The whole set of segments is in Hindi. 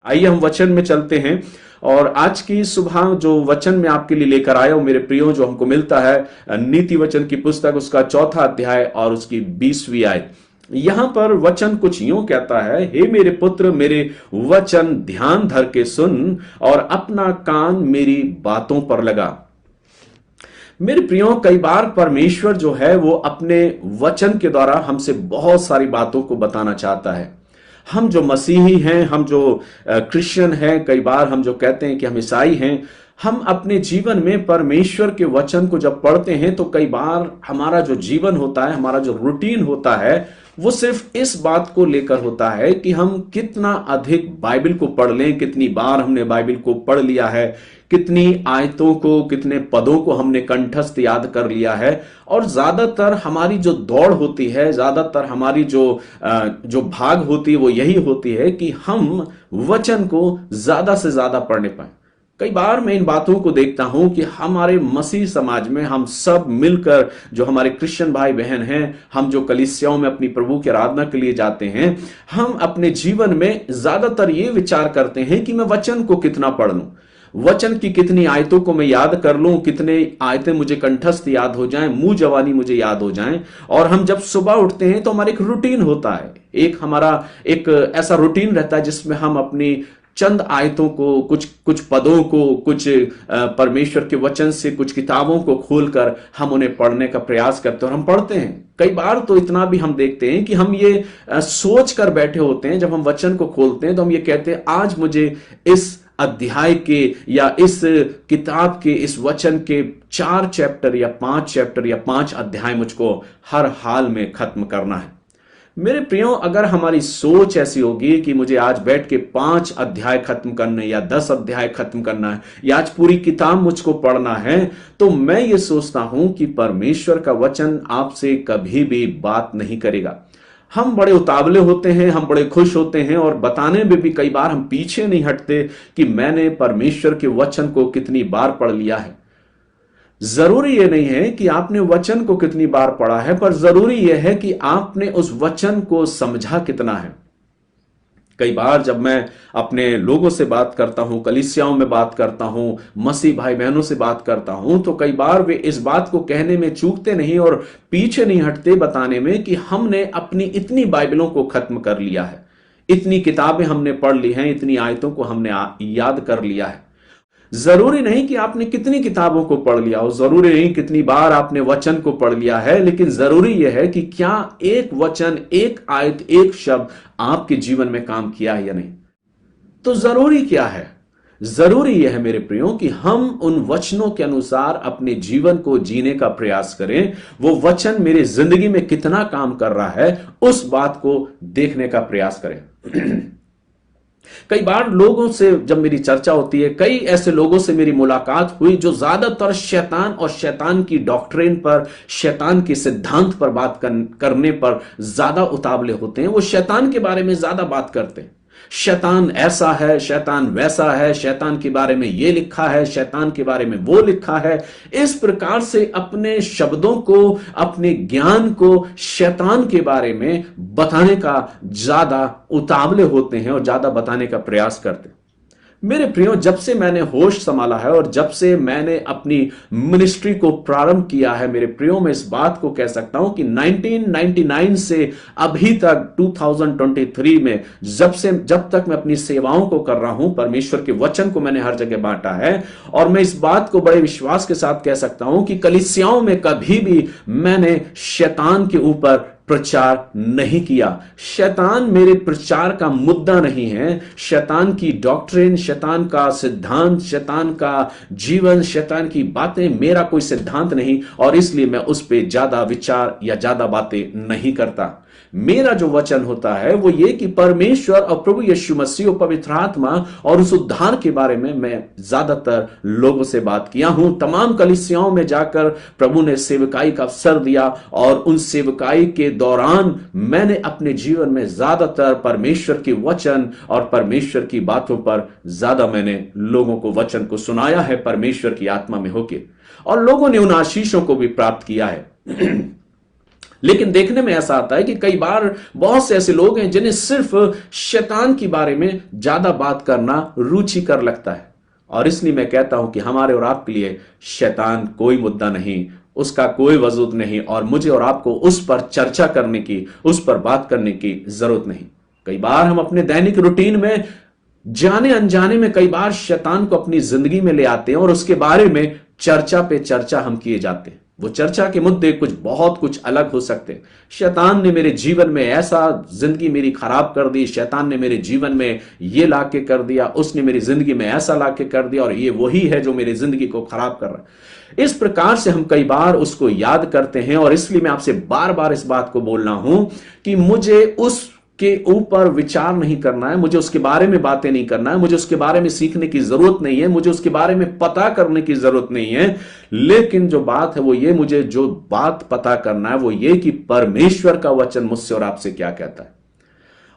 आइए हम वचन में चलते हैं। और आज की सुबह जो वचन में आपके लिए लेकर आया हूं मेरे प्रियो, जो हमको मिलता है नीति वचन की पुस्तक, उसका 4 अध्याय और उसकी 20वीं आयत। यहां पर वचन कुछ यूं कहता है, हे मेरे पुत्र, मेरे वचन ध्यान धर के सुन और अपना कान मेरी बातों पर लगा। मेरे प्रियो, कई बार परमेश्वर जो है वो अपने वचन के द्वारा हमसे बहुत सारी बातों को बताना चाहता है। हम जो मसीही हैं, हम जो क्रिश्चियन हैं, कई बार हम जो कहते हैं कि हम ईसाई हैं, हम अपने जीवन में परमेश्वर के वचन को जब पढ़ते हैं तो कई बार हमारा जो जीवन होता है, हमारा जो रूटीन होता है, वो सिर्फ इस बात को लेकर होता है कि हम कितना अधिक बाइबल को पढ़ लें, कितनी बार हमने बाइबल को पढ़ लिया है, कितनी आयतों को, कितने पदों को हमने कंठस्थ याद कर लिया है। और ज्यादातर हमारी जो दौड़ होती है, ज्यादातर हमारी जो भाग होती है, वो यही होती है कि हम वचन को ज्यादा से ज्यादा पढ़ने पाए। कई बार मैं इन बातों को देखता हूं कि हमारे मसीह समाज में हम सब मिलकर, जो हमारे क्रिश्चियन भाई बहन हैं, हम जो कलीसियाओं में अपनी प्रभु की आराधना के लिए जाते हैं, हम अपने जीवन में ज्यादातर ये विचार करते हैं कि मैं वचन को कितना पढ़ लूं, वचन की कितनी आयतों को मैं याद कर लूं, कितने आयतें मुझे कंठस्थ याद हो जाएं, मुंह जवानी मुझे याद हो जाएं। और हम जब सुबह उठते हैं तो हमारा एक रूटीन होता है, हमारा एक ऐसा रूटीन रहता है जिसमें हम अपनी चंद आयतों को, कुछ पदों को, कुछ परमेश्वर के वचन से कुछ किताबों को खोलकर हम उन्हें पढ़ने का प्रयास करते हैं और हम पढ़ते हैं। कई बार तो इतना भी हम देखते हैं कि हम ये सोच कर बैठे होते हैं, जब हम वचन को खोलते हैं तो हम ये कहते हैं, आज मुझे इस अध्याय के या इस किताब के, इस वचन के 4 चैप्टर या 5 चैप्टर या 5 अध्याय मुझको हर हाल में खत्म करना है। मेरे प्रियो, अगर हमारी सोच ऐसी होगी कि मुझे आज बैठ के 5 अध्याय खत्म करने या 10 अध्याय खत्म करना है या आज पूरी किताब मुझको पढ़ना है, तो मैं ये सोचता हूं कि परमेश्वर का वचन आपसे कभी भी बात नहीं करेगा। हम बड़े उतावले होते हैं, हम बड़े खुश होते हैं और बताने में भी कई बार हम पीछे नहीं हटते कि मैंने परमेश्वर के वचन को कितनी बार पढ़ लिया है। जरूरी यह नहीं है कि आपने वचन को कितनी बार पढ़ा है, पर जरूरी यह है कि आपने उस वचन को समझा कितना है। कई बार जब मैं अपने लोगों से बात करता हूं, कलीसियाओं में बात करता हूं, मसीह भाई बहनों से बात करता हूं, तो कई बार वे इस बात को कहने में चूकते नहीं और पीछे नहीं हटते बताने में कि हमने अपनी इतनी बाइबलों को खत्म कर लिया है, इतनी किताबें हमने पढ़ ली हैं, इतनी आयतों को हमने याद कर लिया है। जरूरी नहीं कि आपने कितनी किताबों को पढ़ लिया हो, जरूरी नहीं कितनी बार आपने वचन को पढ़ लिया है, लेकिन जरूरी यह है कि क्या एक वचन, एक आयत, एक शब्द आपके जीवन में काम किया है या नहीं। तो जरूरी क्या है? जरूरी यह है मेरे प्रियो कि हम उन वचनों के अनुसार अपने जीवन को जीने का प्रयास करें। वो वचन मेरी जिंदगी में कितना काम कर रहा है, उस बात को देखने का प्रयास करें। कई बार लोगों से जब मेरी चर्चा होती है, कई ऐसे लोगों से मेरी मुलाकात हुई जो ज्यादातर शैतान और शैतान की डॉक्ट्रिन पर, शैतान के सिद्धांत पर बात करने पर ज्यादा उतावले होते हैं। वो शैतान के बारे में ज्यादा बात करते हैं, शैतान ऐसा है, शैतान वैसा है, शैतान के बारे में ये लिखा है, शैतान के बारे में वो लिखा है। इस प्रकार से अपने शब्दों को, अपने ज्ञान को शैतान के बारे में बताने का ज्यादा उतावले होते हैं और ज्यादा बताने का प्रयास करते हैं। मेरे प्रियो, जब से मैंने होश संभाला है और जब से मैंने अपनी मिनिस्ट्री को प्रारंभ किया है, मेरे प्रियो, मैं इस बात को कह सकता हूं कि 1999 से अभी तक 2023 में जब तक मैं अपनी सेवाओं को कर रहा हूं, परमेश्वर के वचन को मैंने हर जगह बांटा है। और मैं इस बात को बड़े विश्वास के साथ कह सकता हूं कि कलीसियाओं में कभी भी मैंने शैतान के ऊपर प्रचार नहीं किया। शैतान मेरे प्रचार का मुद्दा नहीं है। शैतान की डॉक्ट्रिन, शैतान का सिद्धांत, शैतान का जीवन, शैतान की बातें मेरा कोई सिद्धांत नहीं, और इसलिए मैं उस पर ज्यादा विचार या ज्यादा बातें नहीं करता। मेरा जो वचन होता है वो ये कि परमेश्वर और प्रभु यीशु मसीह और पवित्र आत्मा और उस उद्धार के बारे में मैं ज्यादातर लोगों से बात किया हूं। तमाम कलीसियाओं में जाकर प्रभु ने सेवकाई का अवसर दिया और उन सेवकाई के दौरान मैंने अपने जीवन में ज्यादातर परमेश्वर के वचन और परमेश्वर की बातों पर ज्यादा मैंने लोगों को वचन को सुनाया है, परमेश्वर की आत्मा में होके, और लोगों ने उन आशीषों को भी प्राप्त किया है। लेकिन देखने में ऐसा आता है कि कई बार बहुत से ऐसे लोग हैं जिन्हें सिर्फ शैतान के बारे में ज्यादा बात करना रुचिकर लगता है। और इसलिए मैं कहता हूं कि हमारे और आपके लिए शैतान कोई मुद्दा नहीं, उसका कोई वजूद नहीं, और मुझे और आपको उस पर चर्चा करने की, उस पर बात करने की जरूरत नहीं। कई बार हम अपने दैनिक रूटीन में जाने अनजाने में कई बार शैतान को अपनी जिंदगी में ले आते हैं और उसके बारे में चर्चा पे चर्चा हम किए जाते हैं। वो चर्चा के मुद्दे बहुत कुछ अलग हो सकते हैं। शैतान ने मेरे जीवन में ऐसा जिंदगी मेरी खराब कर दी, शैतान ने मेरे जीवन में ये लाके कर दिया, उसने मेरी जिंदगी में ऐसा लाके कर दिया, और ये वही है जो मेरी जिंदगी को खराब कर रहा है। इस प्रकार से हम कई बार उसको याद करते हैं, और इसलिए मैं आपसे बार बार इस बात को बोल रहा हूं कि मुझे उस के ऊपर विचार नहीं करना है, मुझे उसके बारे में बातें नहीं करना है, मुझे उसके बारे में सीखने की जरूरत नहीं है, मुझे उसके बारे में पता करने की जरूरत नहीं है। लेकिन जो बात है वो ये, मुझे जो बात पता करना है वो ये कि परमेश्वर का वचन मुझसे और आपसे क्या कहता है।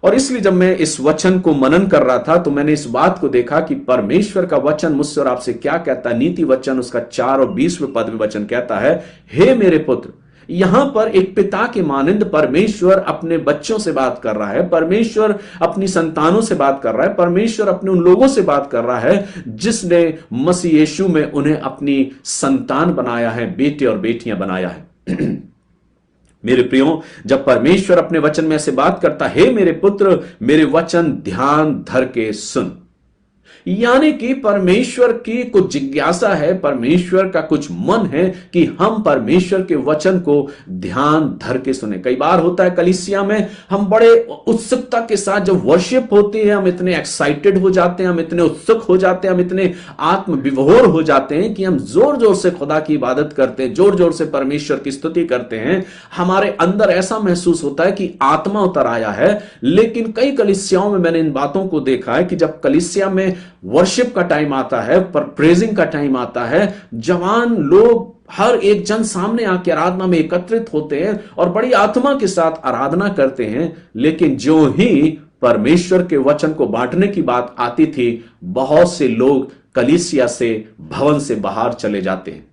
और इसलिए जब मैं इस वचन को मनन कर रहा था तो मैंने इस बात को देखा कि परमेश्वर का वचन मुझसे और आपसे क्या कहता है। नीति वचन उसका 4 और 20वें पद में वचन कहता है, हे मेरे पुत्र। यहां पर एक पिता के मानिंद परमेश्वर अपने बच्चों से बात कर रहा है, परमेश्वर अपनी संतानों से बात कर रहा है, परमेश्वर अपने उन लोगों से बात कर रहा है जिसने मसीह यीशु में उन्हें अपनी संतान बनाया है, बेटे और बेटियां बनाया है। मेरे प्रियो, जब परमेश्वर अपने वचन में ऐसे बात करता है, हे मेरे पुत्र मेरे वचन ध्यान धर के सुन, यानी कि परमेश्वर की कुछ जिज्ञासा है, परमेश्वर का कुछ मन है कि हम परमेश्वर के वचन को ध्यान धर के सुने। कई बार होता है कलीसिया में हम बड़े उत्सुकता के साथ जब वर्शिप होती है, हम इतने एक्साइटेड हो जाते हैं, हम इतने उत्सुक हो जाते हैं, हम इतने आत्म विभोर हो जाते हैं कि हम जोर जोर से खुदा की इबादत करते हैं, जोर जोर से परमेश्वर की स्तुति करते हैं। हमारे अंदर ऐसा महसूस होता है कि आत्मा उतर आया है। लेकिन कई कलीसियाओं में मैंने इन बातों को देखा है कि जब कलीसिया में वर्शिप का टाइम आता है, पर प्रेजिंग का टाइम आता है, जवान लोग हर एक जन सामने आके आराधना में एकत्रित होते हैं और बड़ी आत्मा के साथ आराधना करते हैं। लेकिन जो ही परमेश्वर के वचन को बांटने की बात आती थी, बहुत से लोग कलीसिया से, भवन से बाहर चले जाते हैं,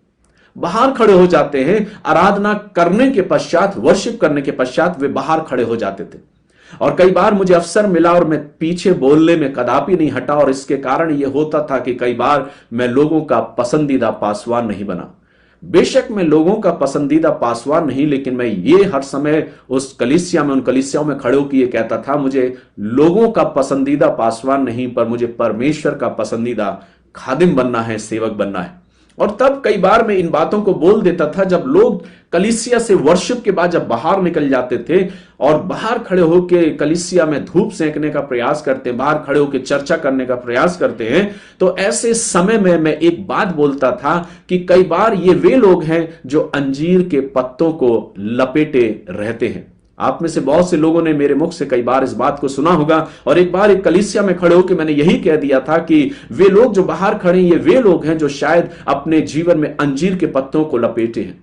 बाहर खड़े हो जाते हैं। आराधना करने के पश्चात, वर्शिप करने के पश्चात वे बाहर खड़े हो जाते थे। और कई बार मुझे अवसर मिला और मैं पीछे बोलने में कदापि नहीं हटा, और इसके कारण यह होता था कि कई बार मैं लोगों का पसंदीदा पासवान नहीं बना। बेशक मैं लोगों का पसंदीदा पासवान नहीं, लेकिन मैं ये हर समय उस कलीसिया में, उन कलीसियाओं में खड़े होकर ये कहता था, मुझे लोगों का पसंदीदा पासवान नहीं, पर मुझे परमेश्वर का पसंदीदा खादिम बनना है, सेवक बनना है। और तब कई बार मैं इन बातों को बोल देता था जब लोग कलीसिया से वर्शिप के बाद जब बाहर निकल जाते थे और बाहर खड़े होकर कलीसिया में धूप सेंकने का प्रयास करते हैं, बाहर खड़े होकर चर्चा करने का प्रयास करते हैं, तो ऐसे समय में मैं एक बात बोलता था कि कई बार ये वे लोग हैं जो अंजीर के पत्तों को लपेटे रहते हैं। आप में से बहुत से लोगों ने मेरे मुख से कई बार इस बात को सुना होगा। और एक बार एक कलीसिया में खड़े होकर मैंने यही कह दिया था कि वे लोग जो बाहर खड़े हैं, ये वे लोग हैं जो शायद अपने जीवन में अंजीर के पत्तों को लपेटे हैं।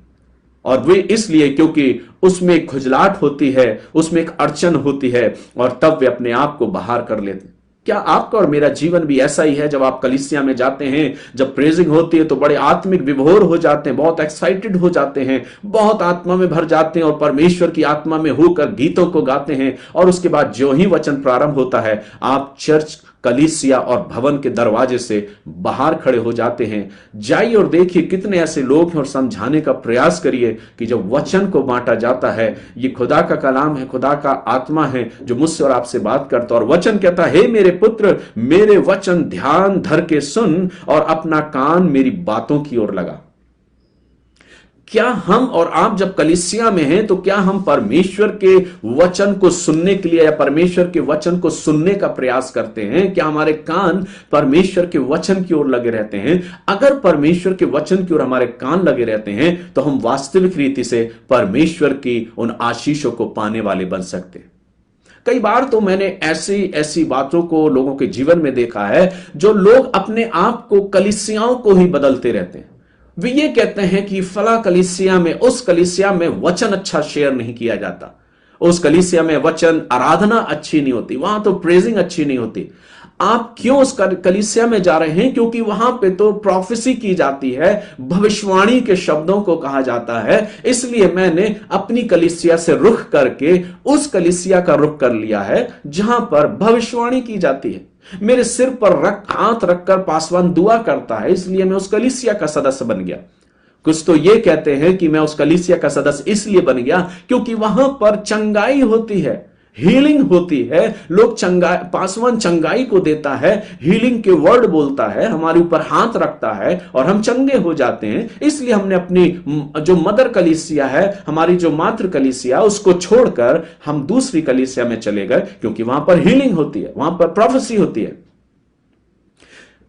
और वे इसलिए क्योंकि उसमें एक खुजलाहट होती है, उसमें एक अड़चन होती है, और तब वे अपने आप को बाहर कर लेते हैं। क्या आपका और मेरा जीवन भी ऐसा ही है? जब आप कलीसिया में जाते हैं, जब प्रेजिंग होती है तो बड़े आत्मिक विभोर हो जाते हैं, बहुत एक्साइटेड हो जाते हैं, बहुत आत्मा में भर जाते हैं और परमेश्वर की आत्मा में होकर गीतों को गाते हैं। और उसके बाद जो ही वचन प्रारंभ होता है, आप चर्च, कलीसिया और भवन के दरवाजे से बाहर खड़े हो जाते हैं। जाइए और देखिए कितने ऐसे लोग हैं और समझाने का प्रयास करिए कि जब वचन को बांटा जाता है, ये खुदा का कलाम है, खुदा का आत्मा है जो मुझसे और आपसे बात करता है। और वचन कहता है, हे मेरे पुत्र मेरे वचन ध्यान धर के सुन और अपना कान मेरी बातों की ओर लगा। क्या हम और आप जब कलीसिया में हैं तो क्या हम परमेश्वर के वचन को सुनने के लिए या परमेश्वर के वचन को सुनने का प्रयास करते हैं? क्या हमारे कान परमेश्वर के वचन की ओर लगे रहते हैं? अगर परमेश्वर के वचन की ओर हमारे कान लगे रहते हैं तो हम वास्तविक रीति से परमेश्वर की उन आशीषों को पाने वाले बन सकते हैं। कई बार तो मैंने ऐसी बातों को लोगों के जीवन में देखा है, जो लोग अपने आप को कलीसियाओं को ही बदलते रहते हैं। वे ये कहते हैं कि फला कलीसिया में, उस कलीसिया में वचन अच्छा शेयर नहीं किया जाता, उस कलीसिया में वचन आराधना अच्छी नहीं होती, वहां तो प्रेजिंग अच्छी नहीं होती। आप क्यों उस कलीसिया में जा रहे हैं? क्योंकि वहां पे तो प्रोफेसी की जाती है, भविष्यवाणी के शब्दों को कहा जाता है। इसलिए मैंने अपनी कलीसिया से रुख करके उस कलीसिया का रुख कर लिया है जहां पर भविष्यवाणी की जाती है। मेरे सिर पर हाथ रखकर पासवान दुआ करता है, इसलिए मैं उस कलीसिया का सदस्य बन गया। कुछ तो ये कहते हैं कि मैं उस कलीसिया का सदस्य इसलिए बन गया क्योंकि वहां पर चंगाई होती है, हीलिंग होती है। लोग चंगाई, पासवान चंगाई को देता है, हीलिंग के वर्ड बोलता है, हमारे ऊपर हाथ रखता है और हम चंगे हो जाते हैं। इसलिए हमने अपनी जो मदर कलीसिया है, हमारी जो मातृ कलीसिया, उसको छोड़कर हम दूसरी कलीसिया में चले गए क्योंकि वहां पर हीलिंग होती है, वहां पर प्रोफेसी होती है।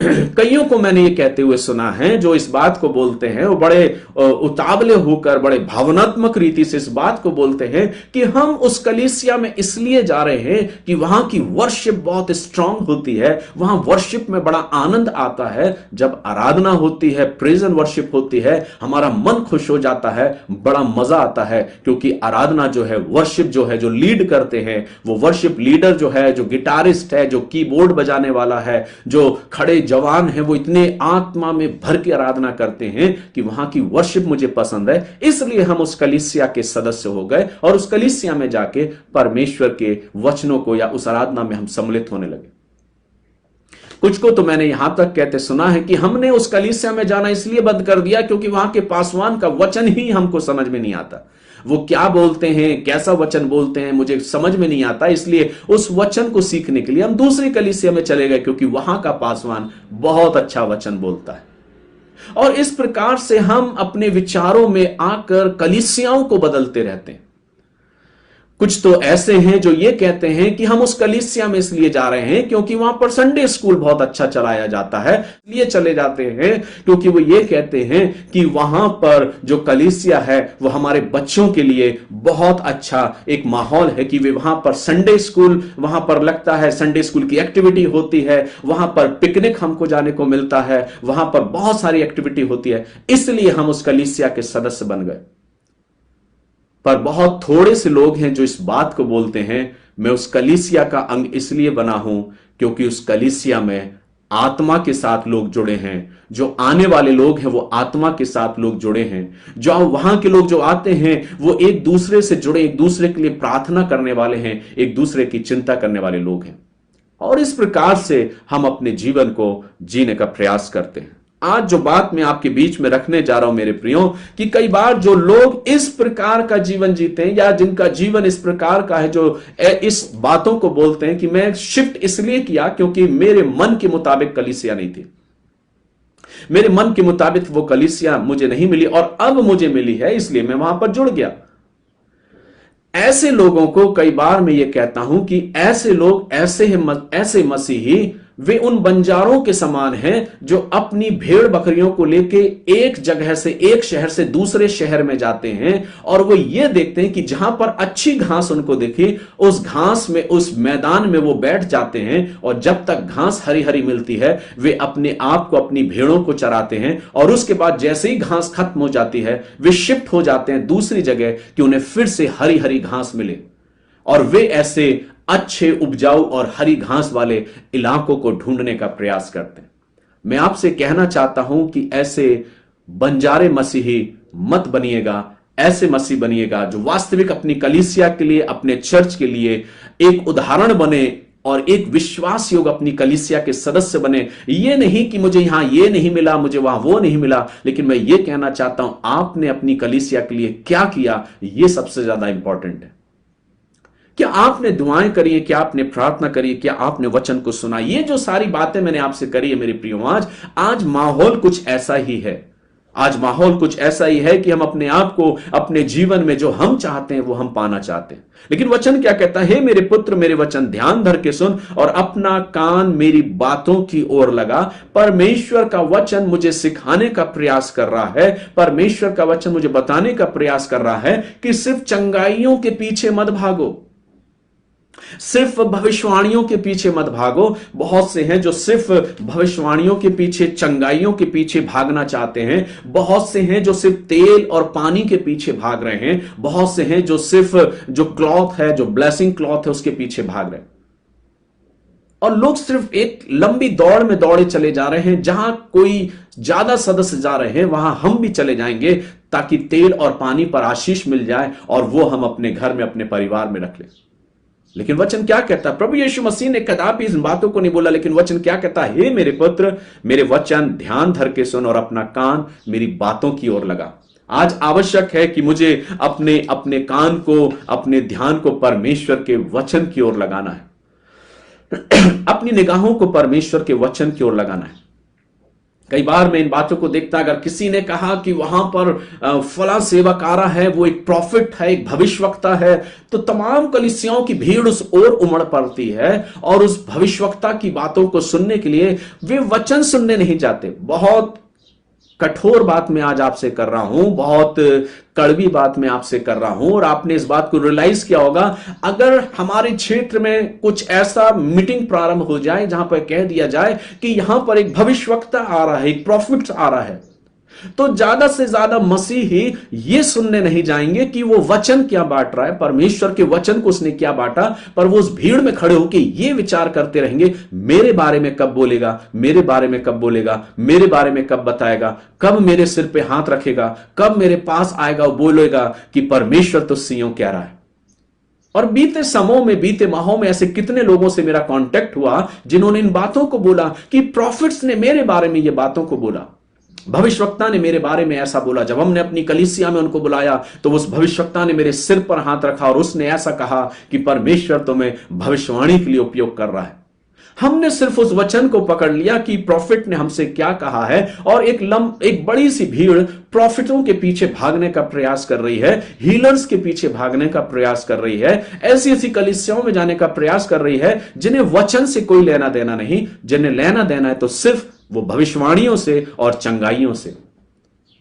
कईयों को मैंने ये कहते हुए सुना है जो इस बात को बोलते हैं, वो बड़े उतावले होकर बड़े भावनात्मक रीति से इस बात को बोलते हैं कि हम उस कलीसिया में इसलिए जा रहे हैं कि वहां की वर्शिप बहुत स्ट्रांग होती है, वहां वर्शिप में बड़ा आनंद आता है। जब आराधना होती है, प्रेज एंड वर्शिप होती है, हमारा मन खुश हो जाता है, बड़ा मजा आता है। क्योंकि आराधना जो है, वर्शिप जो है, जो लीड करते हैं, वो वर्शिप लीडर जो है, जो गिटारिस्ट है, जो कीबोर्ड बजाने वाला है, जो खड़े जवान हैं, वो इतने आत्मा में भर के आराधना करते हैं कि वहां की वर्शिप मुझे पसंद है। इसलिए हम उस कलीसिया के सदस्य हो गए और उस कलीसिया में जाके परमेश्वर के वचनों को या उस आराधना में हम सम्मिलित होने लगे। कुछ को तो मैंने यहां तक कहते सुना है कि हमने उस कलीसिया में जाना इसलिए बंद कर दिया क्योंकि वहां के पासवान का वचन ही हमको समझ में नहीं आता। वो क्या बोलते हैं, कैसा वचन बोलते हैं, मुझे समझ में नहीं आता। इसलिए उस वचन को सीखने के लिए हम दूसरी कलीसिया में चले गए क्योंकि वहां का पासवान बहुत अच्छा वचन बोलता है। और इस प्रकार से हम अपने विचारों में आकर कलीसियाओं को बदलते रहते हैं। कुछ तो ऐसे हैं जो ये कहते हैं कि हम उस कलीसिया में इसलिए जा रहे हैं क्योंकि वहां पर संडे स्कूल बहुत अच्छा चलाया जाता है, इसलिए चले जाते हैं। क्योंकि वो ये कहते हैं कि वहां पर जो कलीसिया है वो हमारे बच्चों के लिए बहुत अच्छा एक माहौल है कि वे वहां पर संडे स्कूल, वहां पर लगता है संडे स्कूल की एक्टिविटी होती है, वहां पर पिकनिक हमको जाने को मिलता है, वहां पर बहुत सारी एक्टिविटी होती है, इसलिए हम उस कलीसिया के सदस्य बन गए। पर बहुत थोड़े से लोग हैं जो इस बात को बोलते हैं, मैं उस कलीसिया का अंग इसलिए बना हूं क्योंकि उस कलीसिया में आत्मा के साथ लोग जुड़े हैं। जो आने वाले लोग हैं वो आत्मा के साथ लोग जुड़े हैं। जो वहां के लोग जो आते हैं वो एक दूसरे से जुड़े, एक दूसरे के लिए प्रार्थना करने वाले हैं, एक दूसरे की चिंता करने वाले लोग हैं। और इस प्रकार से हम अपने जीवन को जीने का प्रयास करते हैं। आज जो बात मैं आपके बीच में रखने जा रहा हूं मेरे प्रियो, कि कई बार जो लोग इस प्रकार का जीवन जीते हैं या जिनका जीवन इस प्रकार का है, जो इस बातों को बोलते हैं कि मैं शिफ्ट इसलिए किया क्योंकि मेरे मन के मुताबिक कलीसिया नहीं थी, मेरे मन के मुताबिक वो कलीसिया मुझे नहीं मिली और अब मुझे मिली है, इसलिए मैं वहां पर जुड़ गया। ऐसे लोगों को कई बार मैं ये कहता हूं कि ऐसे लोग, ऐसे मसीही, वे उन बंजारों के समान हैं जो अपनी भेड़ बकरियों को लेके एक जगह से, एक शहर से दूसरे शहर में जाते हैं और वो ये देखते हैं कि जहां पर अच्छी घास उनको दिखी, उस घास में, उस मैदान में वो बैठ जाते हैं और जब तक घास हरी हरी मिलती है वे अपने आप को, अपनी भेड़ों को चराते हैं और उसके बाद जैसे ही घास खत्म हो जाती है वे शिफ्ट हो जाते हैं दूसरी जगह कि उन्हें फिर से हरी हरी घास मिले। और वे ऐसे अच्छे, उपजाऊ और हरी घास वाले इलाकों को ढूंढने का प्रयास करते हैं। मैं आपसे कहना चाहता हूं कि ऐसे बंजारे मसीही मत बनिएगा। ऐसे मसीह बनिएगा जो वास्तविक अपनी कलीसिया के लिए, अपने चर्च के लिए एक उदाहरण बने और एक विश्वास योग अपनी कलीसिया के सदस्य बने। ये नहीं कि मुझे यहां ये नहीं मिला, मुझे वहां वो नहीं मिला, लेकिन मैं ये कहना चाहता हूं आपने अपनी कलीसिया के लिए क्या किया, ये सबसे ज्यादा इंपॉर्टेंट है। क्या आपने दुआएं करी है, क्या आपने प्रार्थना करी है, क्या आपने वचन को सुना? ये जो सारी बातें मैंने आपसे करी है मेरे प्रियो, आज माहौल कुछ ऐसा ही है। आज माहौल कुछ ऐसा ही है कि हम अपने आप को, अपने जीवन में जो हम चाहते हैं वो हम पाना चाहते हैं। लेकिन वचन क्या कहता है? मेरे पुत्र, मेरे वचन ध्यान धर के सुन और अपना कान मेरी बातों की ओर लगा। परमेश्वर का वचन मुझे सिखाने का प्रयास कर रहा है, परमेश्वर का वचन मुझे बताने का प्रयास कर रहा है कि सिर्फ चंगाइयों के पीछे मत भागो, सिर्फ भविष्यवाणियों के पीछे मत भागो। बहुत से हैं जो सिर्फ भविष्यवाणियों के पीछे, चंगाइयों के पीछे भागना चाहते हैं। बहुत से हैं जो सिर्फ तेल और पानी के पीछे भाग रहे हैं। बहुत से हैं जो सिर्फ जो क्लॉथ है, जो ब्लेसिंग क्लॉथ है, उसके पीछे भाग रहे हैं। और लोग सिर्फ एक लंबी दौड़ में दौड़े चले जा रहे हैं। जहां कोई ज्यादा सदस्य जा रहे हैं वहां हम भी चले जाएंगे, ताकि तेल और पानी पर आशीष मिल जाए और वो हम अपने घर में, अपने परिवार में रख लें। लेकिन वचन क्या कहता है? प्रभु यीशु मसीह ने कदापि इन बातों को नहीं बोला, लेकिन वचन क्या कहता है? हे मेरे पुत्र, मेरे वचन ध्यान धर के सुन और अपना कान मेरी बातों की ओर लगा। आज आवश्यक है कि मुझे अपने अपने कान को, अपने ध्यान को परमेश्वर के वचन की ओर लगाना है। अपनी निगाहों को परमेश्वर के वचन की ओर लगाना है। कई बार मैं इन बातों को देखता, अगर किसी ने कहा कि वहां पर फला सेवक आ रहा है, वो एक प्रॉफिट है, एक भविष्यवक्ता है, तो तमाम कलीसियाओं की भीड़ उस ओर उमड़ पड़ती है और उस भविष्यवक्ता की बातों को सुनने के लिए वे वचन सुनने नहीं जाते। बहुत कठोर बात मैं आज आपसे कर रहा हूं, बहुत कड़वी बात मैं आपसे कर रहा हूं, और आपने इस बात को रियलाइज किया होगा। अगर हमारे क्षेत्र में कुछ ऐसा मीटिंग प्रारंभ हो जाए जहां पर कह दिया जाए कि यहां पर एक भविष्यवक्ता आ रहा है, एक प्रॉफिट आ रहा है, तो ज्यादा से ज्यादा मसीही ये सुनने नहीं जाएंगे कि वो वचन क्या बांट रहा है, परमेश्वर के वचन को उसने क्या बांटा, पर वो उस भीड़ में खड़े होकर ये विचार करते रहेंगे, मेरे बारे में कब बोलेगा, मेरे बारे में कब बोलेगा, मेरे बारे में कब बताएगा, कब मेरे सिर पे हाथ रखेगा, कब मेरे पास आएगा और बोलेगा कि परमेश्वर तो सियों कह रहा है। और बीते समयों में, बीते माहों में ऐसे कितने लोगों से मेरा कांटेक्ट हुआ जिन्होंने इन बातों को बोला कि प्रॉफिट्स ने मेरे बारे में ये बातों को बोला, भविष्यवक्ता ने मेरे बारे में ऐसा बोला। जब हमने अपनी कलीसिया में उनको बुलाया तो उस भविष्यवक्ता ने मेरे सिर पर हाथ रखा और उसने ऐसा कहा कि परमेश्वर तुम्हें भविष्यवाणी के लिए उपयोग कर रहा है। हमने सिर्फ उस वचन को पकड़ लिया कि प्रॉफिट ने हमसे क्या कहा है, और एक बड़ी सी भीड़ प्रॉफिटों के पीछे भागने का प्रयास कर रही है, हीलर्स के पीछे भागने का प्रयास कर रही है, ऐसी ऐसी कलीसियाओं में जाने का प्रयास कर रही है जिन्हें वचन से कोई लेना देना नहीं, जिन्हें लेना देना है तो सिर्फ वो भविष्यवाणियों से और चंगाइयों से।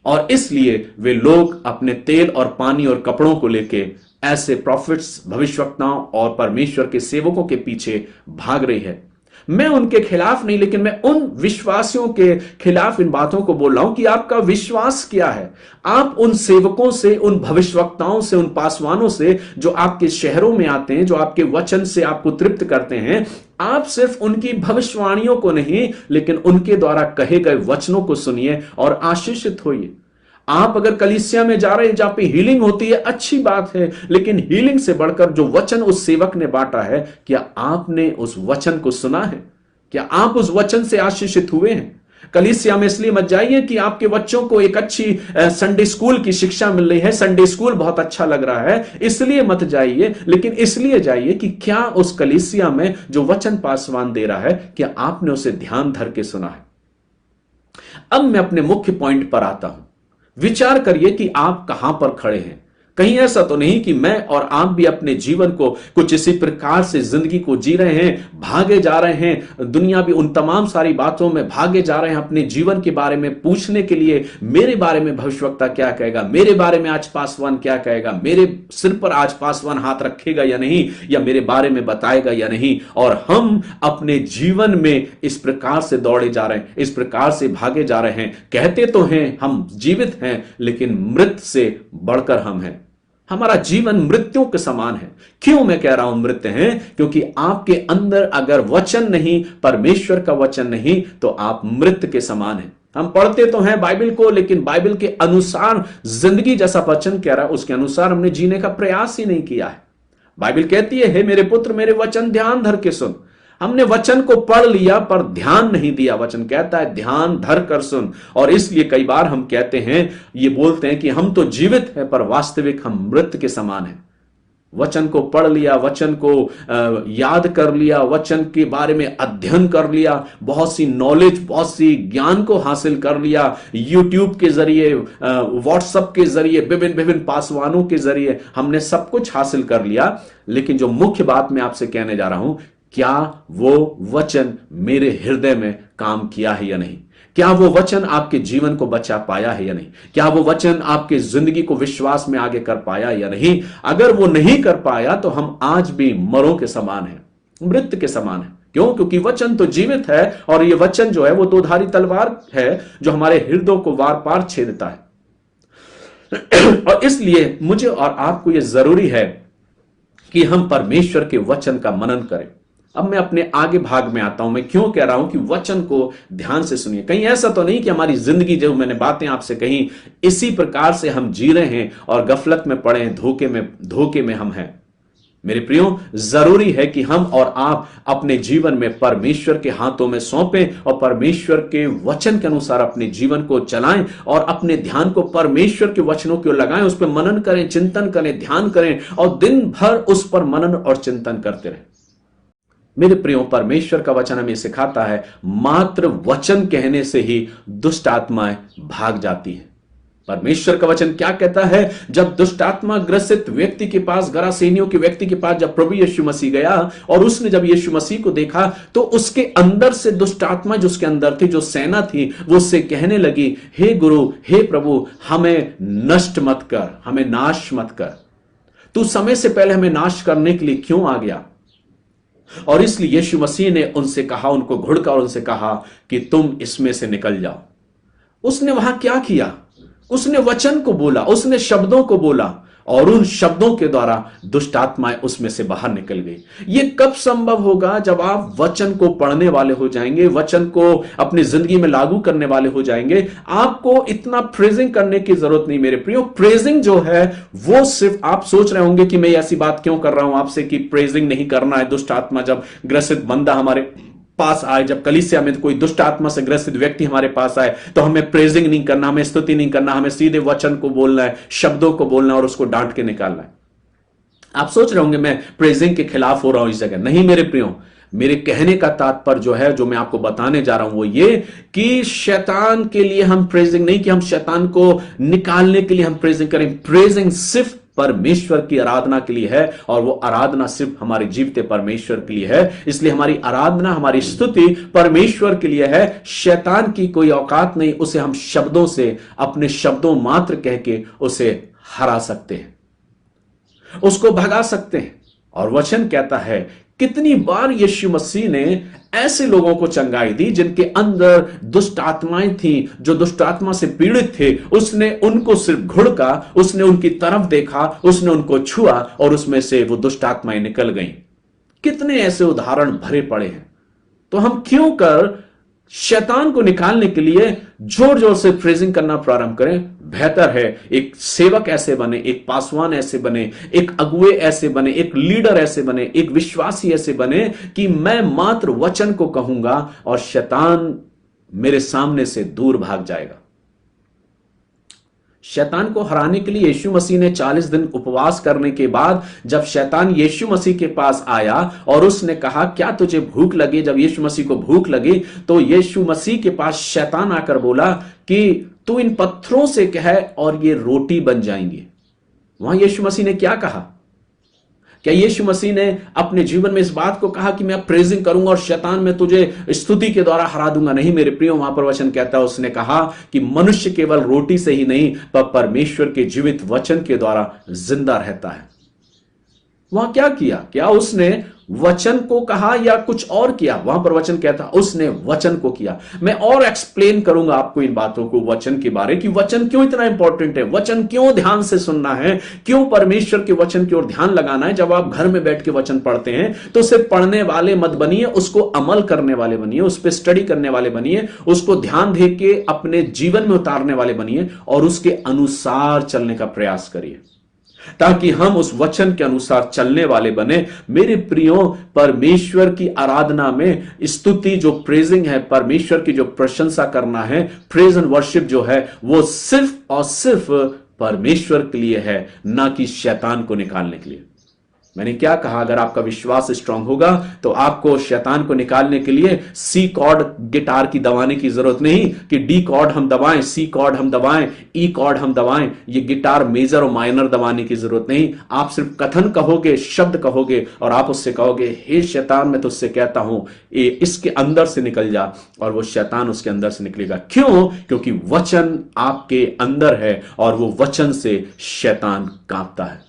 और इसलिए वे लोग अपने तेल और पानी और कपड़ों को लेके ऐसे प्रॉफिट्स, भविष्यवक्ताओं और परमेश्वर के सेवकों के पीछे भाग रही है। मैं उनके खिलाफ नहीं, लेकिन मैं उन विश्वासियों के खिलाफ इन बातों को बोल रहा हूं कि आपका विश्वास क्या है। आप उन सेवकों से, उन भविष्यवक्ताओं से, उन पासवानों से जो आपके शहरों में आते हैं, जो आपके वचन से आपको तृप्त करते हैं, आप सिर्फ उनकी भविष्यवाणियों को नहीं, लेकिन उनके द्वारा कहे गए वचनों को सुनिए और आशीषित होइए। आप अगर कलीसिया में जा रहे हैं जहां पे हीलिंग होती है, अच्छी बात है, लेकिन हीलिंग से बढ़कर जो वचन उस सेवक ने बांटा है, क्या आपने उस वचन को सुना है? क्या आप उस वचन से आशीषित हुए हैं? कलीसिया में इसलिए मत जाइए कि आपके बच्चों को एक अच्छी संडे स्कूल की शिक्षा मिल रही है, संडे स्कूल बहुत अच्छा लग रहा है, इसलिए मत जाइए, लेकिन इसलिए जाइए कि क्या उस कलीसिया में जो वचन पासवान दे रहा है, क्या आपने उसे ध्यान धर के सुना है? अब मैं अपने मुख्य पॉइंट पर आता हूं। विचार करिए कि आप कहां पर खड़े हैं। कहीं ऐसा तो नहीं कि मैं और आप भी अपने जीवन को कुछ इसी प्रकार से जिंदगी को जी रहे हैं, भागे जा रहे हैं, दुनिया भी उन तमाम सारी बातों में भागे जा रहे हैं, अपने जीवन के बारे में पूछने के लिए, मेरे बारे में भविष्यवक्ता क्या कहेगा, मेरे बारे में आज पासवान क्या कहेगा, मेरे सिर पर आज पासवान हाथ रखेगा या नहीं, या मेरे बारे में बताएगा या नहीं। और हम अपने जीवन में इस प्रकार से दौड़े जा रहे हैं, इस प्रकार से भागे जा रहे हैं। कहते तो हैं हम जीवित हैं, लेकिन मृत से बढ़कर हम हैं। हमारा जीवन मृत्यु के समान है। क्यों मैं कह रहा हूं मृत्यु है? क्योंकि आपके अंदर अगर वचन नहीं, परमेश्वर का वचन नहीं, तो आप मृत्यु के समान हैं। हम पढ़ते तो हैं बाइबल को, लेकिन बाइबल के अनुसार जिंदगी जैसा वचन कह रहा है उसके अनुसार हमने जीने का प्रयास ही नहीं किया है। बाइबल कहती है, हे मेरे पुत्र, मेरे वचन ध्यान धर के सुन। हमने वचन को पढ़ लिया पर ध्यान नहीं दिया। वचन कहता है ध्यान धर कर सुन। और इसलिए कई बार हम कहते हैं, ये बोलते हैं कि हम तो जीवित हैं, पर वास्तविक हम मृत के समान हैं। वचन को पढ़ लिया, वचन को याद कर लिया, वचन के बारे में अध्ययन कर लिया, बहुत सी नॉलेज, बहुत सी ज्ञान को हासिल कर लिया, यूट्यूब के जरिए, व्हाट्सएप के जरिए, विभिन्न विभिन्न पासवानों के जरिए हमने सब कुछ हासिल कर लिया। लेकिन जो मुख्य बात मैं आपसे कहने जा रहा हूं, क्या वो वचन मेरे हृदय में काम किया है या नहीं? क्या वो वचन आपके जीवन को बचा पाया है या नहीं? क्या वो वचन आपके जिंदगी को विश्वास में आगे कर पाया या नहीं? अगर वो नहीं कर पाया तो हम आज भी मरों के समान हैं, मृत्यु के समान हैं। क्यों? क्योंकि वचन तो जीवित है, और ये वचन जो है वो दोधारी तलवार है जो हमारे हृदय को वार पार छेदता है। और इसलिए मुझे और आपको यह जरूरी है कि हम परमेश्वर के वचन का मनन करें। अब मैं अपने आगे भाग में आता हूं। मैं क्यों कह रहा हूं कि वचन को ध्यान से सुनिए। कहीं ऐसा तो नहीं कि हमारी जिंदगी, जो मैंने बातें आपसे कही, इसी प्रकार से हम जी रहे हैं और गफलत में पड़े हैं, धोखे में हम हैं। मेरे प्रियो, जरूरी है कि हम और आप अपने जीवन में परमेश्वर के हाथों में सौंपें और परमेश्वर के वचन के अनुसार अपने जीवन को चलाएं और अपने ध्यान को परमेश्वर के वचनों की ओर लगाएं, उस पर मनन करें, चिंतन करें, ध्यान करें और दिन भर उस पर मनन और चिंतन करते रहें। मेरे प्रियो, परमेश्वर का वचन हमें सिखाता है, मात्र वचन कहने से ही दुष्ट आत्माएं भाग जाती हैं। परमेश्वर का वचन क्या कहता है? जब दुष्ट आत्मा ग्रसित व्यक्ति के पास, गरासेनियों के व्यक्ति के पास जब प्रभु यीशु मसीह गया और उसने जब यीशु मसीह को देखा, तो उसके अंदर से दुष्ट आत्मा जो उसके अंदर थी, जो सेना थी, वो उससे कहने लगी, हे गुरु, हे प्रभु, हमें नष्ट मत कर, हमें नाश मत कर। तू समय से पहले हमें नाश करने के लिए क्यों आ गया? और इसलिए यीशु मसीह ने उनसे कहा, उनको घुड़का और उनसे कहा कि तुम इसमें से निकल जाओ। उसने वहां क्या किया? उसने वचन को बोला, उसने शब्दों को बोला और उन शब्दों के द्वारा दुष्ट आत्माएं उसमें से बाहर निकल गई। यह कब संभव होगा? जब आप वचन को पढ़ने वाले हो जाएंगे, वचन को अपनी जिंदगी में लागू करने वाले हो जाएंगे। आपको इतना प्रेजिंग करने की जरूरत नहीं मेरे प्रियो। प्रेजिंग जो है वो सिर्फ, आप सोच रहे होंगे कि मैं ऐसी बात क्यों कर रहा हूं आपसे कि प्रेजिंग नहीं करना है। दुष्ट आत्मा जब ग्रसित बंदा हमारे पास आए, जब कलीसिया में कोई दुष्ट आत्मा से ग्रसित व्यक्ति हमारे पास आए, तो हमें प्रेजिंग नहीं करना, हमें स्तुति नहीं करना, हमें सीधे वचन को बोलना है, शब्दों को बोलना है और उसको डांट के निकालना है। आप सोच रहे होंगे मैं प्रेजिंग के खिलाफ हो रहा हूं इस जगह। नहीं मेरे प्रियो, मेरे कहने का तात्पर्य जो है, जो मैं आपको बताने जा रहा हूं, वो ये कि शैतान के लिए हम प्रेजिंग नहीं, कि हम शैतान को निकालने के लिए हम प्रेजिंग करें। प्रेजिंग सिर्फ परमेश्वर की आराधना के लिए है और वो आराधना सिर्फ हमारे जीवते परमेश्वर के लिए है। इसलिए हमारी आराधना, हमारी स्तुति परमेश्वर के लिए है। शैतान की कोई औकात नहीं, उसे हम शब्दों से, अपने शब्दों मात्र कह के उसे हरा सकते हैं, उसको भगा सकते हैं। और वचन कहता है, कितनी बार यीशु मसीह ने ऐसे लोगों को चंगाई दी जिनके अंदर दुष्ट आत्माएं थी, जो दुष्ट आत्मा से पीड़ित थे। उसने उनको सिर्फ घुड़का, उसने उनकी तरफ देखा, उसने उनको छुआ और उसमें से वो दुष्ट आत्माएं निकल गईं। कितने ऐसे उदाहरण भरे पड़े हैं। तो हम क्यों कर शैतान को निकालने के लिए जोर जोर से प्रेजिंग करना प्रारंभ करें? बेहतर है एक सेवक ऐसे बने, एक पासवान ऐसे बने, एक अगुए ऐसे बने, एक लीडर ऐसे बने, एक विश्वासी ऐसे बने कि मैं मात्र वचन को कहूंगा और शैतान मेरे सामने से दूर भाग जाएगा। शैतान को हराने के लिए यीशु मसीह ने 40 दिन उपवास करने के बाद जब शैतान यीशु मसीह के पास आया और उसने कहा, क्या तुझे भूख लगी? जब यीशु मसीह को भूख लगी तो यीशु मसीह के पास शैतान आकर बोला कि तू इन पत्थरों से कह और ये रोटी बन जाएंगे। वहां यीशु मसीह ने क्या कहा? क्या यीशु मसीह ने अपने जीवन में इस बात को कहा कि मैं प्रेजिंग करूंगा और शैतान में तुझे स्तुति के द्वारा हरा दूंगा? नहीं मेरे प्रियो, वहां पर वचन कहता है, उसने कहा कि मनुष्य केवल रोटी से ही नहीं पर परमेश्वर के जीवित वचन के द्वारा जिंदा रहता है। वहां क्या किया? क्या उसने वचन को कहा या कुछ और किया? वहां पर वचन कहता, उसने वचन को किया। मैं और एक्सप्लेन करूंगा आपको इन बातों को, वचन के बारे, कि वचन क्यों इतना इंपॉर्टेंट है, वचन क्यों ध्यान से सुनना है, क्यों परमेश्वर के वचन की ओर ध्यान लगाना है। जब आप घर में बैठ के वचन पढ़ते हैं तो सिर्फ पढ़ने वाले मत बनिए, उसको अमल करने वाले बनिए, उस पर स्टडी करने वाले बनिए, उसको ध्यान दे के अपने जीवन में उतारने वाले बनिए और उसके अनुसार चलने का प्रयास करिए, ताकि हम उस वचन के अनुसार चलने वाले बने। मेरे प्रियो, परमेश्वर की आराधना में स्तुति, जो प्रेजिंग है, परमेश्वर की जो प्रशंसा करना है, प्रेज एंड वर्शिप जो है, वो सिर्फ और सिर्फ परमेश्वर के लिए है, ना कि शैतान को निकालने के लिए। मैंने क्या कहा? अगर आपका विश्वास स्ट्रांग होगा तो आपको शैतान को निकालने के लिए सी कॉर्ड गिटार की दबाने की जरूरत नहीं कि डी कॉर्ड हम दबाएं, सी कॉर्ड हम दबाएं, ई कॉर्ड हम दबाएं। ये गिटार मेजर और माइनर दबाने की जरूरत नहीं। आप सिर्फ कथन कहोगे, शब्द कहोगे और आप उससे कहोगे, हे शैतान, मैं तुझसे कहता हूं ये इसके अंदर से निकल जा, और वो शैतान उसके अंदर से निकलेगा। क्यों? क्योंकि वचन आपके अंदर है और वो वचन से शैतान कांपता है।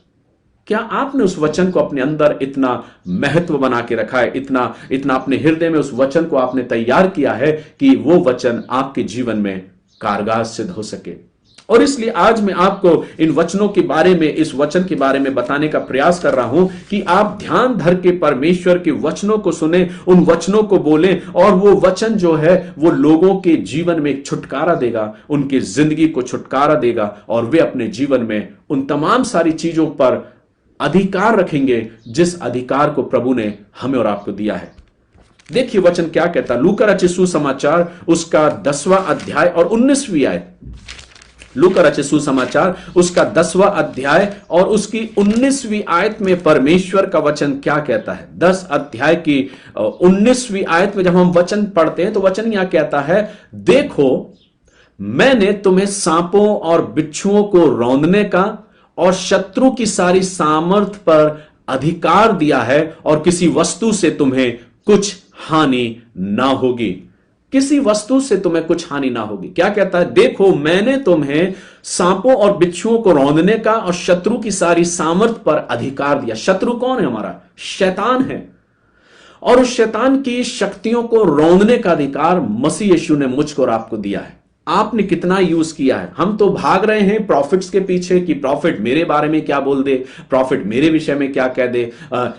क्या आपने उस वचन को अपने अंदर इतना महत्व बना के रखा है, इतना अपने हृदय में उस वचन को आपने तैयार किया है कि वो वचन आपके जीवन में कारगर सिद्ध हो सके? और इसलिए आज मैं आपको इन वचनों के बारे में, इस वचन के बारे में बताने का प्रयास कर रहा हूं कि आप ध्यान धर के परमेश्वर के वचनों को सुने, उन वचनों को बोलें, और वो वचन जो है वो लोगों के जीवन में एक छुटकारा देगा, उनकी जिंदगी को छुटकारा देगा, और वे अपने जीवन में उन तमाम सारी चीजों पर अधिकार रखेंगे जिस अधिकार को प्रभु ने हमें और आपको दिया है। देखिए वचन क्या कहता है, लूका रचित सुसमाचार उसका 10वां अध्याय और 19वीं आयत। लूका रचित सुसमाचार उसका 10वां अध्याय और उसकी 19वीं आयत में परमेश्वर का वचन क्या कहता है। 10 अध्याय की 19वीं आयत में जब हम वचन पढ़ते हैं तो वचन यहां कहता है, देखो मैंने तुम्हें सांपों और बिच्छुओं को रौंदने का और शत्रु की सारी सामर्थ पर अधिकार दिया है, और किसी वस्तु से तुम्हें कुछ हानि ना होगी। किसी वस्तु से तुम्हें कुछ हानि ना होगी। क्या कहता है, देखो मैंने तुम्हें सांपों और बिच्छुओं को रौंदने का और शत्रु की सारी सामर्थ पर अधिकार दिया। शत्रु कौन है? हमारा शैतान है, और उस शैतान की शक्तियों को रौंदने का अधिकार मसीह यीशु ने मुझको और आपको दिया है। आपने कितना यूज किया है? हम तो भाग रहे हैं प्रॉफिट्स के पीछे कि प्रॉफिट मेरे बारे में क्या बोल दे, प्रॉफिट मेरे विषय में क्या कह दे,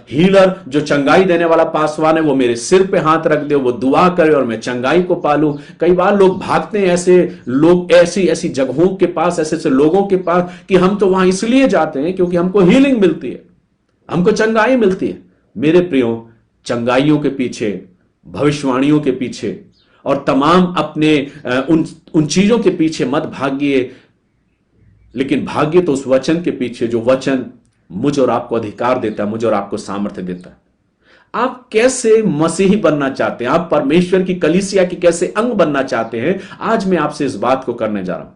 हीलर जो चंगाई देने वाला पासवान है वो मेरे सिर पे हाथ रख दे, वो दुआ करे और मैं चंगाई को पालूं। कई बार लोग भागते हैं ऐसे लोग, ऐसी ऐसी जगहों के पास, ऐसे ऐसे लोगों के पास कि हम तो वहां इसलिए जाते हैं क्योंकि हमको हीलिंग मिलती है, हमको चंगाई मिलती है। मेरे प्रियो, चंगाइयों के पीछे, भविष्यवाणियों के पीछे और तमाम अपने उन चीजों के पीछे मत भागिए, लेकिन भाग्य तो उस वचन के पीछे जो वचन मुझे और आपको अधिकार देता है, मुझे और आपको सामर्थ्य देता है। आप कैसे मसीही बनना चाहते हैं, आप परमेश्वर की कलीसिया की कैसे अंग बनना चाहते हैं, आज मैं आपसे इस बात को करने जा रहा हूं।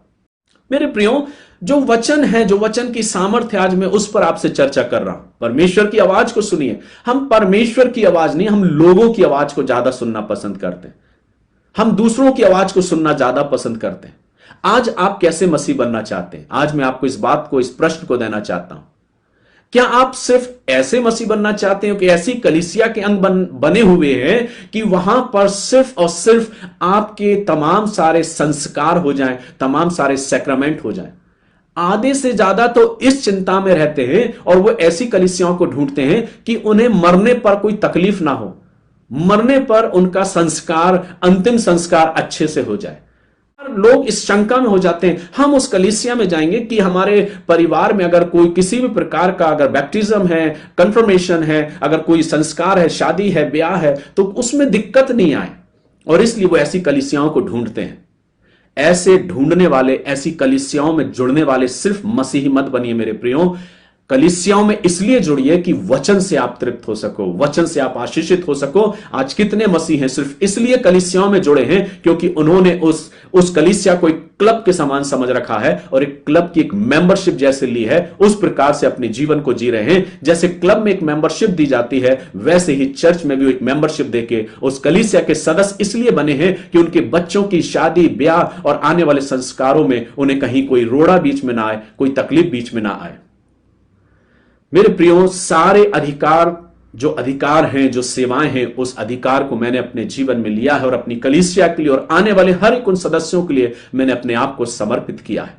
मेरे प्रियो, जो वचन है, जो वचन की सामर्थ्य, आज मैं उस पर आपसे चर्चा कर रहा हूं। परमेश्वर की आवाज को सुनिए। हम परमेश्वर की आवाज नहीं, हम लोगों की आवाज को ज्यादा सुनना पसंद करते हैं। हम दूसरों की आवाज को सुनना ज्यादा पसंद करते हैं। आज आप कैसे मसीह बनना चाहते हैं? आज मैं आपको इस बात को, इस प्रश्न को देना चाहता हूं। क्या आप सिर्फ ऐसे मसीह बनना चाहते हो कि ऐसी कलीसिया के अंग बने हुए हैं कि वहां पर सिर्फ और सिर्फ आपके तमाम सारे संस्कार हो जाएं, तमाम सारे सैक्रामेंट हो जाएं? आधे से ज्यादा तो इस चिंता में रहते हैं और वो ऐसी कलीसियाओं को ढूंढते हैं कि उन्हें मरने पर कोई तकलीफ ना हो, मरने पर उनका संस्कार, अंतिम संस्कार अच्छे से हो जाए। लोग इस शंका में हो जाते हैं, हम उस कलीसिया में जाएंगे कि हमारे परिवार में अगर कोई किसी भी प्रकार का अगर बैप्टिज्म है, कंफर्मेशन है, अगर कोई संस्कार है, शादी है, ब्याह है, तो उसमें दिक्कत नहीं आए, और इसलिए वो ऐसी कलीसियाओं को ढूंढते हैं। ऐसे ढूंढने वाले, ऐसी कलीसियाओं में जुड़ने वाले सिर्फ मसीही मत बनिए मेरे प्रियो। कलीसियाओं में इसलिए जुड़िए कि वचन से आप तृप्त हो सको, वचन से आप आशीषित हो सको। आज कितने मसीह हैं सिर्फ इसलिए कलीसियाओं में जुड़े हैं क्योंकि उन्होंने उस कलीसिया को एक क्लब के समान समझ रखा है और एक क्लब की एक मेंबरशिप जैसे ली है, उस प्रकार से अपने जीवन को जी रहे हैं। जैसे क्लब में एक मेंबरशिप दी जाती है, वैसे ही चर्च में भी एक मेंबरशिप देके उस कलीसिया के सदस्य इसलिए बने हैं कि उनके बच्चों की शादी, ब्याह और आने वाले संस्कारों में उन्हें कहीं कोई रोड़ा बीच में ना आए, कोई तकलीफ बीच में ना आए। मेरे प्रियो, सारे अधिकार, जो अधिकार हैं, जो सेवाएं हैं, उस अधिकार को मैंने अपने जीवन में लिया है और अपनी कलीसिया के लिए और आने वाले हर एक उन सदस्यों के लिए मैंने अपने आप को समर्पित किया है।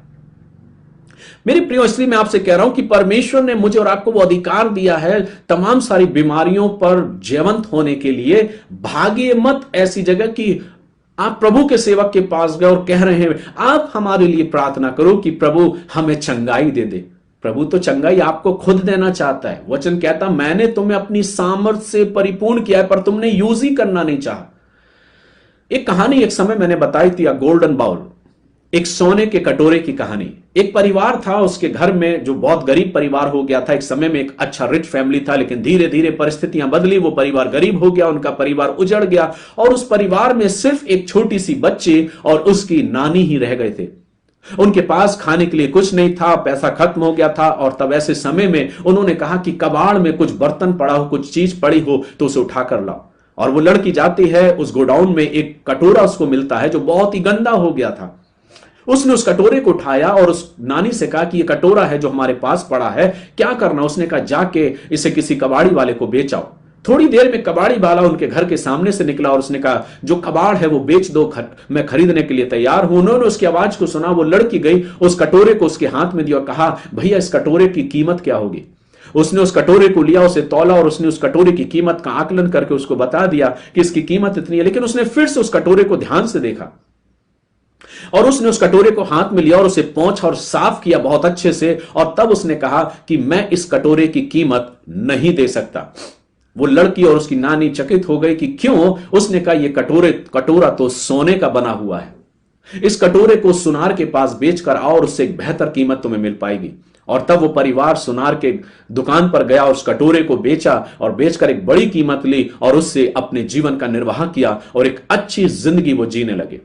मेरे प्रियो, इसलिए मैं आपसे कह रहा हूं कि परमेश्वर ने मुझे और आपको वो अधिकार दिया है तमाम सारी बीमारियों पर जयवंत होने के लिए। भागिए मत ऐसी जगह कि आप प्रभु के सेवक के पास गए और कह रहे हैं, आप हमारे लिए प्रार्थना करो कि प्रभु हमें चंगाई दे दे। प्रभु तो चंगाई आपको खुद देना चाहता है। वचन कहता, मैंने तुम्हें अपनी सामर्थ से परिपूर्ण किया है, पर तुमने यूज ही करना नहीं चाहा। एक कहानी एक समय मैंने बताई थी, गोल्डन बाउल, एक सोने के कटोरे की कहानी। एक परिवार था, उसके घर में, जो बहुत गरीब परिवार हो गया था। एक समय में एक अच्छा रिच फैमिली था, लेकिन धीरे धीरे परिस्थितियां बदली, वो परिवार गरीब हो गया, उनका परिवार उजड़ गया और उस परिवार में सिर्फ एक छोटी सी बच्ची और उसकी नानी ही रह गए थे। उनके पास खाने के लिए कुछ नहीं था, पैसा खत्म हो गया था, और तब ऐसे समय में उन्होंने कहा कि कबाड़ में कुछ बर्तन पड़ा हो, कुछ चीज पड़ी हो तो उसे उठाकर लाओ। और वो लड़की जाती है, उस गोडाउन में एक कटोरा उसको मिलता है जो बहुत ही गंदा हो गया था। उसने उस कटोरे को उठाया और उस नानी से कहा कि ये कटोरा है जो हमारे पास पड़ा है, क्या करना? उसने कहा, जाके इसे किसी कबाड़ी वाले को बेचाओ। थोड़ी देर में कबाड़ी वाला उनके घर के सामने से निकला और उसने कहा, जो कबाड़ है वो बेच दो, मैं खरीदने के लिए तैयार हूं। उन्होंने उसकी आवाज को सुना, वो लड़की गई, उस कटोरे को उसके हाथ में दिया और कहा, भैया इस कटोरे की कीमत क्या होगी। उसने उस कटोरे को लिया, उसे तौला और उसने उस कटोरे की कीमत का आकलन करके उसको बता दिया कि इसकी कीमत इतनी है। लेकिन उसने फिर से उस कटोरे को ध्यान से देखा और उसने उस कटोरे को हाथ में लिया और उसे पोंछा और साफ किया बहुत अच्छे से, और तब उसने कहा कि मैं इस कटोरे की कीमत नहीं दे सकता। वो लड़की और उसकी नानी चकित हो गई कि क्यों। उसने कहा, यह कटोरा तो सोने का बना हुआ है, इस कटोरे को सुनार के पास बेचकर आओ और उससे एक बेहतर कीमत तुम्हें मिल पाएगी। और तब वो परिवार सुनार के दुकान पर गया और उस कटोरे को बेचा और बेचकर एक बड़ी कीमत ली और उससे अपने जीवन का निर्वाह किया और एक अच्छी जिंदगी वो जीने लगे।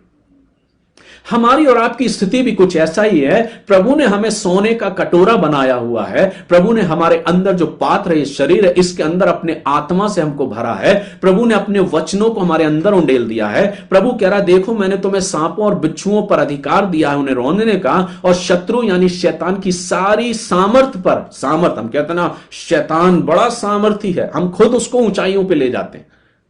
हमारी और आपकी स्थिति भी कुछ ऐसा ही है। प्रभु ने हमें सोने का कटोरा बनाया हुआ है। प्रभु ने हमारे अंदर जो पात्र है, ये शरीर है, इसके अंदर अपने आत्मा से हमको भरा है। प्रभु ने अपने वचनों को हमारे अंदर उंडेल दिया है। प्रभु कह रहा, देखो मैंने तुम्हें सांपों और बिच्छुओं पर अधिकार दिया है, उन्हें रौंदने का, और शत्रु यानी शैतान की सारी सामर्थ पर। सामर्थ, हम कहते हैं ना, शैतान बड़ा सामर्थी है, हम खुद उसको ऊंचाइयों पर ले जाते हैं।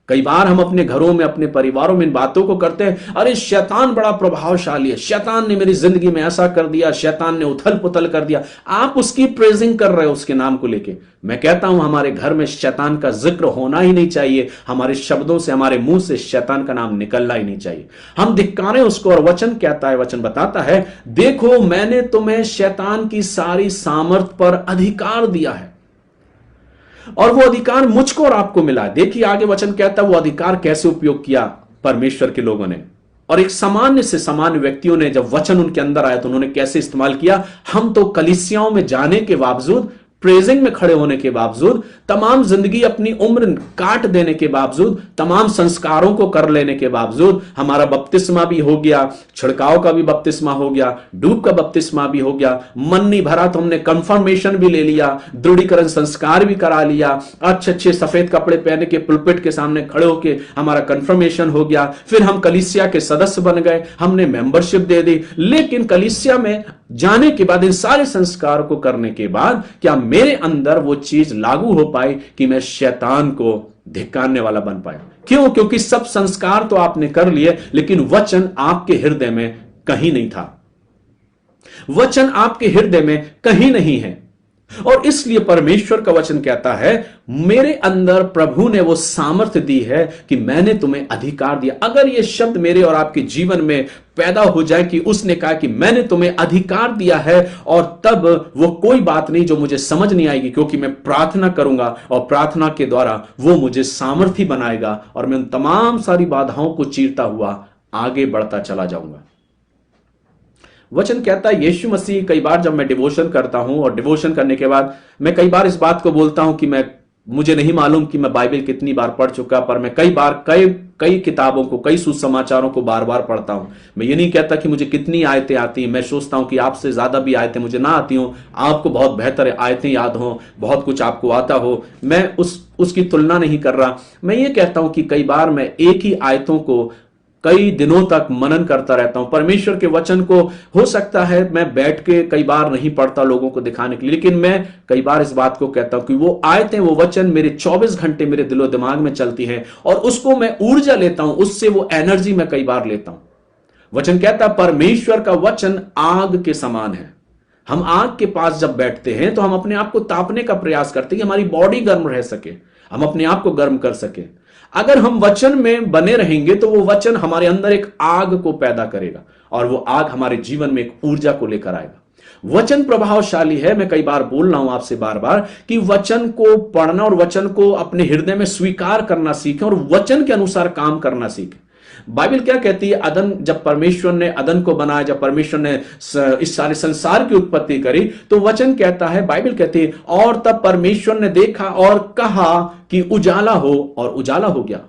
कई बार हम अपने घरों में, अपने परिवारों में इन बातों को करते हैं, अरे शैतान बड़ा प्रभावशाली है, शैतान ने मेरी जिंदगी में ऐसा कर दिया, शैतान ने उथल पुथल कर दिया। आप उसकी प्रेजिंग कर रहे हो उसके नाम को लेके। मैं कहता हूं हमारे घर में शैतान का जिक्र होना ही नहीं चाहिए। हमारे शब्दों से, हमारे मुंह से शैतान का नाम निकलना ही नहीं चाहिए। हम धिक्कारें उसको। और वचन कहता है, वचन बताता है, देखो मैंने तुम्हें शैतान की सारी सामर्थ पर अधिकार दिया है, और वो अधिकार मुझको और आपको मिला है। देखिए आगे वचन कहता है वो अधिकार कैसे उपयोग किया परमेश्वर के लोगों ने, और एक सामान्य से सामान्य व्यक्तियों ने जब वचन उनके अंदर आया तो उन्होंने कैसे इस्तेमाल किया। हम तो कलीसियाओं में जाने के बावजूद, प्रेजिंग में खड़े होने के बावजूद, तमाम जिंदगी अपनी उम्र काट देने के बावजूद, तमाम संस्कारों को कर लेने के बावजूद, हमारा बपतिस्मा भी हो गया, छिड़काव का भी बपतिस्मा हो गया, डूब का बपतिस्मा भी हो गया, मन नहीं भरा तो हमने कंफर्मेशन भी ले लिया, दृढ़ीकरण संस्कार भी करा लिया, अच्छे अच्छे सफेद कपड़े पहने के पुलपिट के सामने खड़े होके हमारा कंफर्मेशन हो गया, फिर हम कलीसिया के सदस्य बन गए, हमने मेंबरशिप दे दी। लेकिन कलीसिया में जाने के बाद, इन सारे संस्कार को करने के बाद, क्या मेरे अंदर वो चीज लागू हो पाई कि मैं शैतान को धिक्कारने वाला बन पाया? क्यों? क्योंकि सब संस्कार तो आपने कर लिए, लेकिन वचन आपके हृदय में कहीं नहीं था। वचन आपके हृदय में कहीं नहीं है। और इसलिए परमेश्वर का वचन कहता है, मेरे अंदर प्रभु ने वो सामर्थ्य दी है कि मैंने तुम्हें अधिकार दिया। अगर ये शब्द मेरे और आपके जीवन में पैदा हो जाए कि उसने कहा कि मैंने तुम्हें अधिकार दिया है, और तब वो कोई बात नहीं जो मुझे समझ नहीं आएगी, क्योंकि मैं प्रार्थना करूंगा और प्रार्थना के द्वारा वो मुझे सामर्थ्य बनाएगा और मैं उन तमाम सारी बाधाओं को चीरता हुआ आगे बढ़ता चला जाऊंगा। वचन कहता है, यीशु मसीह, कई बार जब मैं डिवोशन करता हूं और डिवोशन करने के बाद मैं कई बार इस बात को बोलता हूं कि मुझे नहीं मालूम कि मैं बाइबल कितनी बार पढ़ चुका, पर मैं कई बार कई किताबों को, कई सुसमाचारों को बार बार पढ़ता हूं। मैं ये नहीं कहता कि मुझे कितनी आयतें आती हैं, मैं सोचता हूं कि आपसे ज्यादा भी आयतें मुझे ना आती हो, आपको बहुत बेहतर आयतें याद हो, बहुत कुछ आपको आता हो। मैं उसकी तुलना नहीं कर रहा। मैं ये कहता हूं कि कई बार मैं एक ही आयतों को कई दिनों तक मनन करता रहता हूं। परमेश्वर के वचन को हो सकता है मैं बैठ के कई बार नहीं पढ़ता लोगों को दिखाने के लिए, लेकिन मैं कई बार इस बात को कहता हूं कि वो आयतें, वो वचन मेरे 24 घंटे मेरे दिलो दिमाग में चलती हैं, और उसको मैं ऊर्जा लेता हूं, उससे वो एनर्जी मैं कई बार लेता हूं। वचन कहता है, परमेश्वर का वचन आग के समान है। हम आग के पास जब बैठते हैं तो हम अपने आप को तापने का प्रयास करते हैं कि हमारी बॉडी गर्म रह सके, हम अपने आप को गर्म कर सके। अगर हम वचन में बने रहेंगे तो वो वचन हमारे अंदर एक आग को पैदा करेगा, और वो आग हमारे जीवन में एक ऊर्जा को लेकर आएगा। वचन प्रभावशाली है। मैं कई बार बोल रहा हूं आपसे बार बार कि वचन को पढ़ना और वचन को अपने हृदय में स्वीकार करना सीखें और वचन के अनुसार काम करना सीखें। बाइबल क्या कहती है? जब परमेश्वर ने अदन को बनाया, जब परमेश्वर ने इस सारे संसार की उत्पत्ति करी, तो वचन कहता है, बाइबल कहती है, और तब परमेश्वर ने देखा और कहा कि उजाला हो, और उजाला हो गया।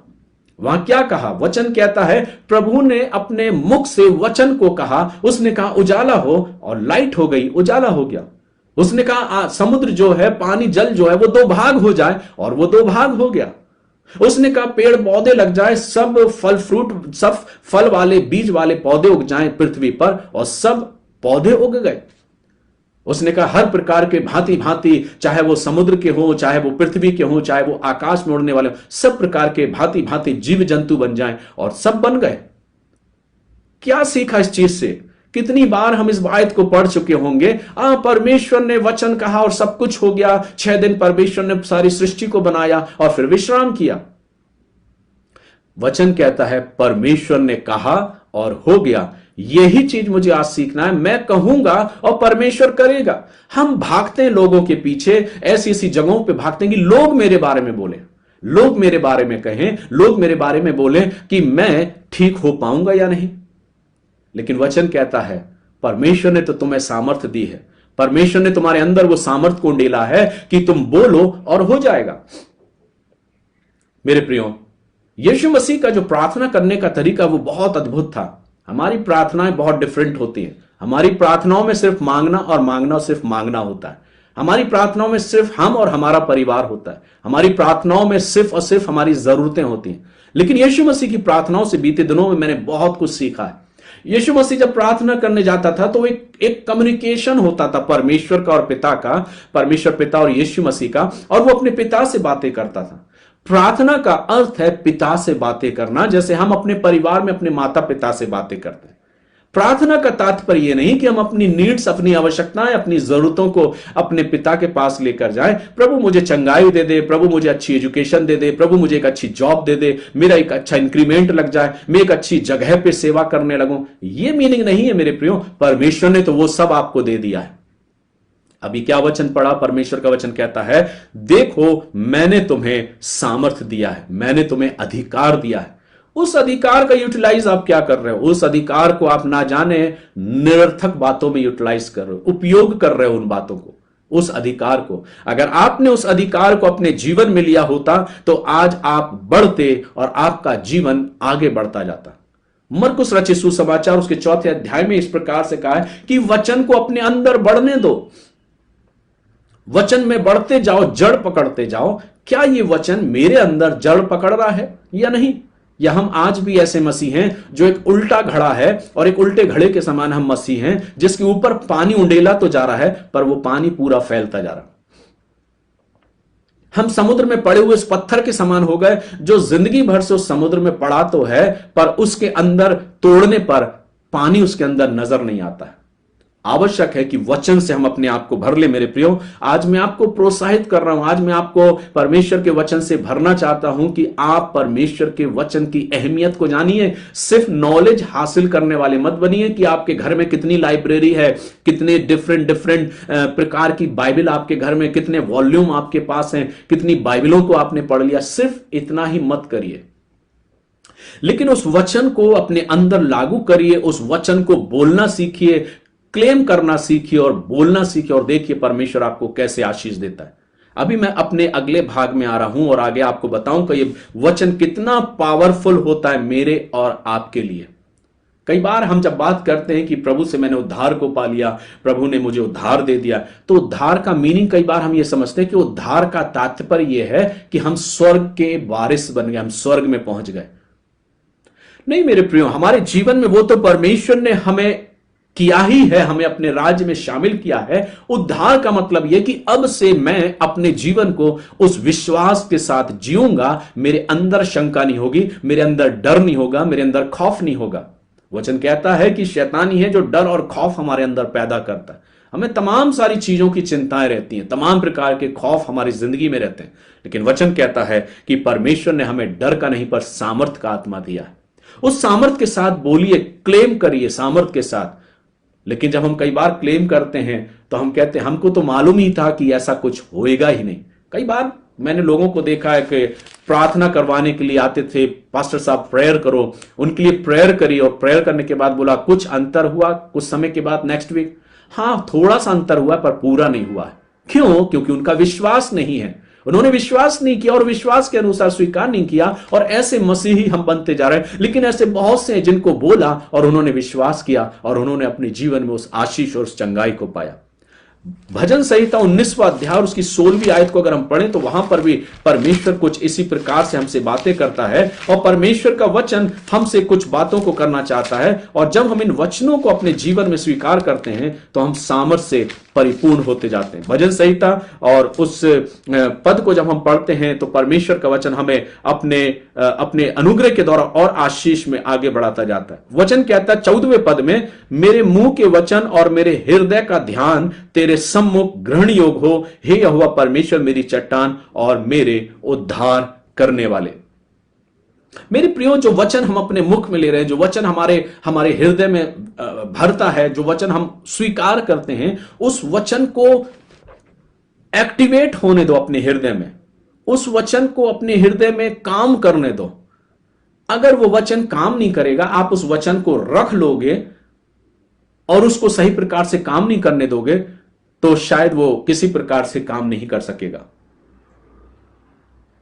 वहां क्या कहा? वचन कहता है प्रभु ने अपने मुख से वचन को कहा, उसने कहा उजाला हो, और लाइट हो गई, उजाला हो गया। उसने कहा समुद्र जो है, पानी जल जो है वो 2 भाग हो जाए, और वो 2 भाग हो गया। उसने कहा पेड़ पौधे लग जाए, सब फल वाले बीज वाले पौधे उग जाएं पृथ्वी पर, और सब पौधे उग गए। उसने कहा हर प्रकार के भांति भांति, चाहे वो समुद्र के हो, चाहे वो पृथ्वी के हो, चाहे वो आकाश में उड़ने वाले हो, सब प्रकार के भांति भांति जीव जंतु बन जाएं, और सब बन गए। क्या सीखा इस चीज से? कितनी बार हम इस आयत को पढ़ चुके होंगे। परमेश्वर ने वचन कहा और सब कुछ हो गया। 6 दिन परमेश्वर ने सारी सृष्टि को बनाया और फिर विश्राम किया। वचन कहता है परमेश्वर ने कहा और हो गया। यही चीज मुझे आज सीखना है। मैं कहूंगा और परमेश्वर करेगा। हम भागते हैं लोगों के पीछे, ऐसी ऐसी जगहों पे भागते हैं कि लोग मेरे बारे में बोले, लोग मेरे बारे में कहें, लोग मेरे बारे में बोले कि मैं ठीक हो पाऊंगा या नहीं। लेकिन वचन कहता है परमेश्वर ने तो तुम्हें सामर्थ्य दी है, परमेश्वर ने तुम्हारे अंदर वो सामर्थ्य को डाला है कि तुम बोलो और हो जाएगा। मेरे प्रियो, यीशु मसीह का जो प्रार्थना करने का तरीका वो बहुत अद्भुत था। हमारी प्रार्थनाएं बहुत डिफरेंट होती हैं। हमारी प्रार्थनाओं में सिर्फ मांगना और मांगना और सिर्फ मांगना होता है। हमारी प्रार्थनाओं में सिर्फ हम और हमारा परिवार होता है। हमारी प्रार्थनाओं में सिर्फ और सिर्फ हमारी जरूरतें होती हैं। लेकिन यीशु मसीह की प्रार्थनाओं से बीते दिनों में मैंने बहुत कुछ सीखा है। यीशु मसीह जब प्रार्थना करने जाता था तो एक कम्युनिकेशन होता था परमेश्वर का और पिता का, परमेश्वर पिता और यीशु मसीह का, और वो अपने पिता से बातें करता था। प्रार्थना का अर्थ है पिता से बातें करना, जैसे हम अपने परिवार में अपने माता पिता से बातें करते हैं। प्रार्थना का तात्पर्य यह नहीं कि हम अपनी नीड्स, अपनी आवश्यकताएं, अपनी जरूरतों को अपने पिता के पास लेकर जाएं। प्रभु मुझे चंगाई दे दे, प्रभु मुझे अच्छी एजुकेशन दे दे, प्रभु मुझे एक अच्छी जॉब दे दे, मेरा एक अच्छा इंक्रीमेंट लग जाए, मैं एक अच्छी जगह पे सेवा करने लगूं। यह मीनिंग नहीं है मेरे प्रियो। परमेश्वर ने तो वो सब आपको दे दिया है। अभी क्या वचन पढ़ा? परमेश्वर का वचन कहता है देखो मैंने तुम्हें सामर्थ्य दिया है, मैंने तुम्हें अधिकार दिया है। उस अधिकार का यूटिलाइज आप क्या कर रहे हो? उस अधिकार को आप ना जाने निरर्थक बातों में यूटिलाइज कर रहे हो, उपयोग कर रहे हो उन बातों को, उस अधिकार को। अगर आपने उस अधिकार को अपने जीवन में लिया होता तो आज आप बढ़ते और आपका जीवन आगे बढ़ता जाता। मरकुस रचित सुसमाचार उसके 4थे अध्याय में इस प्रकार से कहा है कि वचन को अपने अंदर बढ़ने दो, वचन में बढ़ते जाओ, जड़ पकड़ते जाओ। क्या ये वचन मेरे अंदर जड़ पकड़ रहा है या नहीं? या हम आज भी ऐसे मसीह हैं जो एक उल्टा घड़ा है और एक उल्टे घड़े के समान हम मसीह हैं जिसके ऊपर पानी उंडेला तो जा रहा है पर वो पानी पूरा फैलता जा रहा है। हम समुद्र में पड़े हुए उस पत्थर के समान हो गए जो जिंदगी भर से उस समुद्र में पड़ा तो है पर उसके अंदर तोड़ने पर पानी उसके अंदर नजर नहीं आता है। आवश्यक है कि वचन से हम अपने आप को भर ले। मेरे प्रियो, आज मैं आपको प्रोत्साहित कर रहा हूं, आज मैं आपको परमेश्वर के वचन से भरना चाहता हूं कि आप परमेश्वर के वचन की अहमियत को जानिए। सिर्फ नॉलेज हासिल करने वाले मत बनिए कि आपके घर में कितनी लाइब्रेरी है, कितने डिफरेंट प्रकार की बाइबल आपके घर में, कितने वॉल्यूम आपके पास हैं, कितनी बाइबलों को आपने पढ़ लिया। सिर्फ इतना ही मत करिए, लेकिन उस वचन को अपने अंदर लागू करिए, उस वचन को बोलना सीखिए, क्लेम करना सीखिए और बोलना सीखिए, और देखिए परमेश्वर आपको कैसे आशीष देता है। अभी मैं अपने अगले भाग में आ रहा हूं और आगे आपको बताऊंगा ये वचन कितना पावरफुल होता है मेरे और आपके लिए। कई बार हम जब बात करते हैं कि प्रभु से मैंने उद्धार को पा लिया, प्रभु ने मुझे उद्धार दे दिया, तो उद्धार का मीनिंग कई बार हम ये समझते हैं कि उद्धार का तात्पर्य यह है कि हम स्वर्ग के वारिस बन गए, हम स्वर्ग में पहुंच गए। नहीं मेरे प्रियो, हमारे जीवन में वो तो परमेश्वर ने हमें किया ही है, हमें अपने राज्य में शामिल किया है। उद्धार का मतलब यह कि अब से मैं अपने जीवन को उस विश्वास के साथ जीऊंगा, मेरे अंदर शंका नहीं होगी, मेरे अंदर डर नहीं होगा, मेरे अंदर खौफ नहीं होगा। वचन कहता है कि शैतान ही है जो डर और खौफ हमारे अंदर पैदा करता है। हमें तमाम सारी चीजों की चिंताएं रहती हैं, तमाम प्रकार के खौफ हमारी जिंदगी में रहते हैं, लेकिन वचन कहता है कि परमेश्वर ने हमें डर का नहीं पर सामर्थ का आत्मा दिया है। उस सामर्थ के साथ बोलिए, क्लेम करिए सामर्थ के साथ। लेकिन जब हम कई बार क्लेम करते हैं तो हम कहते हैं हमको तो मालूम ही था कि ऐसा कुछ होएगा ही नहीं। कई बार मैंने लोगों को देखा है कि प्रार्थना करवाने के लिए आते थे, पास्टर साहब प्रेयर करो, उनके लिए प्रेयर करी और प्रेयर करने के बाद बोला कुछ अंतर हुआ, कुछ समय के बाद नेक्स्ट वीक हाँ थोड़ा सा अंतर हुआ पर पूरा नहीं हुआ है। क्यों? क्योंकि उनका विश्वास नहीं है, उन्होंने विश्वास नहीं किया और विश्वास के अनुसार स्वीकार नहीं किया, और ऐसे मसीही हम बनते जा रहे हैं। लेकिन ऐसे बहुत से हैं जिनको बोला और उन्होंने विश्वास किया और उन्होंने अपने जीवन में उस आशीष और उस चंगाई को पाया। भजन संहिता 19वां अध्याय और उसकी 16वीं आयत को अगर हम पढ़ें तो वहां पर भी परमेश्वर कुछ इसी प्रकार से हमसे बातें करता है और परमेश्वर का वचन हमसे कुछ बातों को करना चाहता है। और जब हम इन वचनों को अपने जीवन में स्वीकार करते हैं तो हम सामर्थ से परिपूर्ण होते जाते हैं। भजन संहिता और उस पद को जब हम पढ़ते हैं तो परमेश्वर का वचन हमें अपने अनुग्रह के द्वारा और आशीष में आगे बढ़ाता जाता है। वचन कहता है 14वें पद में, मेरे मुंह के वचन और मेरे हृदय का ध्यान तेरे सम्मुख ग्रहण योग हो, हे यहोवा परमेश्वर मेरी चट्टान और मेरे उद्धार करने वाले। मेरे प्रियो, जो वचन हम अपने मुख में ले रहे हैं, जो वचन हमारे हृदय में भरता है, जो वचन हम स्वीकार करते हैं, उस वचन को एक्टिवेट होने दो अपने हृदय में, उस वचन को अपने हृदय में काम करने दो। अगर वो वचन काम नहीं करेगा, आप उस वचन को रख लोगे और उसको सही प्रकार से काम नहीं करने दोगे, तो शायद वो किसी प्रकार से काम नहीं कर सकेगा।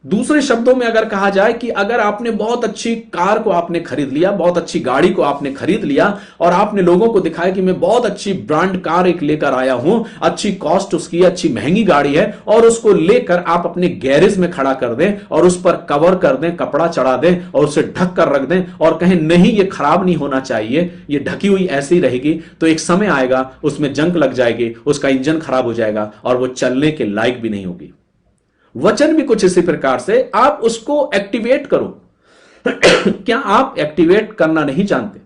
दूसरे शब्दों में अगर कहा जाए कि अगर आपने बहुत अच्छी कार को आपने खरीद लिया, बहुत अच्छी गाड़ी को आपने खरीद लिया और आपने लोगों को दिखाया कि मैं बहुत अच्छी ब्रांड कार एक लेकर आया हूं, अच्छी कॉस्ट उसकी, अच्छी महंगी गाड़ी है, और उसको लेकर आप अपने गैरेज में खड़ा कर दें और उस पर कवर कर दें, कपड़ा चढ़ा दें और उसे ढक कर रख दें और कहें नहीं ये खराब नहीं होना चाहिए, ये ढकी हुई ऐसी ही रहेगी, तो एक समय आएगा उसमें जंग लग जाएगी, उसका इंजन खराब हो जाएगा और वो चलने के लायक भी नहीं होगी। वचन भी कुछ इसी प्रकार से, आप उसको एक्टिवेट करो। क्या आप एक्टिवेट करना नहीं जानते?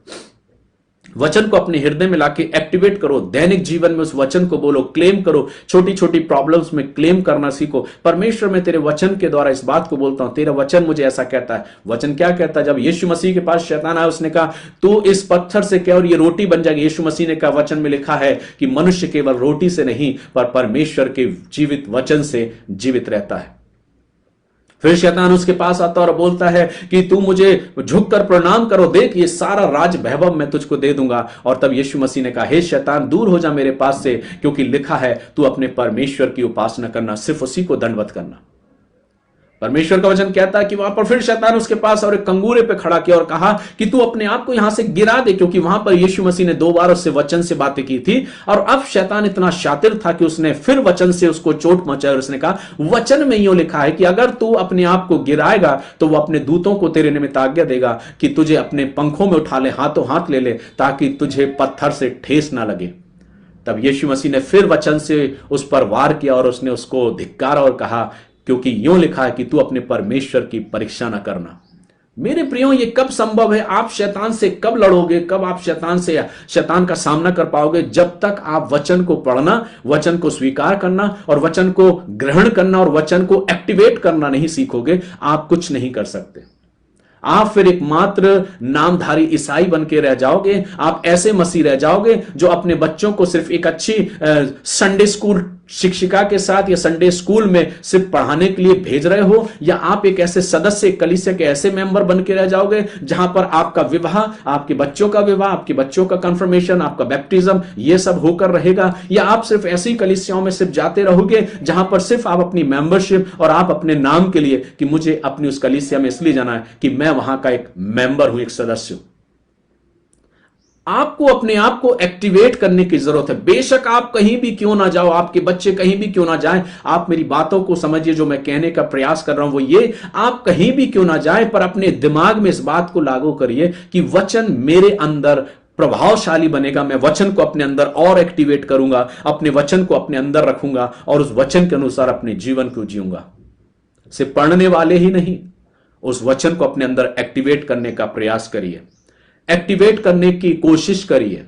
वचन को अपने हृदय में लाके एक्टिवेट करो, दैनिक जीवन में उस वचन को बोलो, क्लेम करो, छोटी छोटी प्रॉब्लम्स में क्लेम करना सीखो। परमेश्वर, मैं तेरे वचन के द्वारा इस बात को बोलता हूं, तेरा वचन मुझे ऐसा कहता है। वचन क्या कहता है? जब यीशु मसीह के पास शैतान आया, उसने कहा तू इस पत्थर से क्या और ये रोटी बन जाएगी। यीशु मसीह ने कहा, वचन में लिखा है कि मनुष्य केवल रोटी से नहीं पर परमेश्वर के जीवित वचन से जीवित रहता है। फिर शैतान उसके पास आता और बोलता है कि तू मुझे झुककर प्रणाम करो, देख ये सारा राज वैभव मैं तुझको दे दूंगा। और तब यीशु मसीह ने कहा, हे शैतान दूर हो जा मेरे पास से, क्योंकि लिखा है तू अपने परमेश्वर की उपासना करना, सिर्फ उसी को दंडवत करना। परमेश्वर का वचन कहता है कि वहां पर फिर शैतान उसके पास और एक कंगूरे पे खड़ा किया और कहा कि तू अपने आप को यहां से गिरा दे, क्योंकि वहां पर यीशु मसीह ने 2 बार उससे वचन से बातें की थी। और अब शैतान इतना शातिर था कि उसने फिर वचन से उसको चोट पहुंचाई और उसने कहा, वचन में यूं लिखा है कि अगर तू अपने आप को गिराएगा तो वो अपने दूतों को तेरे निमित्त आज्ञा देगा कि तुझे अपने पंखों में उठा ले, हाथों हाथ ले ले, ताकि तुझे पत्थर से ठेस ना लगे। तब यीशु मसीह ने फिर वचन से उस पर वार किया और उसने उसको धिक्कारा और कहा, क्योंकि यूं लिखा है कि तू अपने परमेश्वर की परीक्षा ना करना। मेरे प्रियो, ये कब संभव है? आप शैतान से कब लड़ोगे? कब आप शैतान का सामना कर पाओगे? जब तक आप वचन को पढ़ना, वचन को स्वीकार करना और वचन को ग्रहण करना और वचन को एक्टिवेट करना नहीं सीखोगे, आप कुछ नहीं कर सकते। आप फिर एक मात्र नामधारी ईसाई बन के रह जाओगे। आप ऐसे मसीह रह जाओगे जो अपने बच्चों को सिर्फ एक अच्छी संडे स्कूल शिक्षिका के साथ या संडे स्कूल में सिर्फ पढ़ाने के लिए भेज रहे हो, या आप एक ऐसे सदस्य, कलीसिया के ऐसे मेंबर बन के रह जाओगे जहां पर आपका विवाह, आपके बच्चों का विवाह, आपके बच्चों का कंफर्मेशन, आपका बैप्टिज्म, ये सब होकर रहेगा। या आप सिर्फ ऐसी कलीसियाओं में सिर्फ जाते रहोगे जहां पर सिर्फ आप अपनी मेंबरशिप और आप अपने नाम के लिए कि मुझे अपनी उस कलीसिया में इसलिए जाना है कि मैं वहां का एक मेंबर हूं, एक सदस्य हूं। आपको अपने आप को एक्टिवेट करने की जरूरत है। बेशक आप कहीं भी क्यों ना जाओ, आपके बच्चे कहीं भी क्यों ना जाएं, आप मेरी बातों को समझिए। जो मैं कहने का प्रयास कर रहा हूं वो ये, आप कहीं भी क्यों ना जाएं, पर अपने दिमाग में इस बात को लागू करिए कि वचन मेरे अंदर प्रभावशाली बनेगा। मैं वचन को अपने अंदर और एक्टिवेट करूंगा, अपने वचन को अपने अंदर रखूंगा और उस वचन के अनुसार अपने जीवन को जीऊंगा। सिर्फ पढ़ने वाले ही नहीं, उस वचन को अपने अंदर एक्टिवेट करने का प्रयास करिए, एक्टिवेट करने की कोशिश करिए।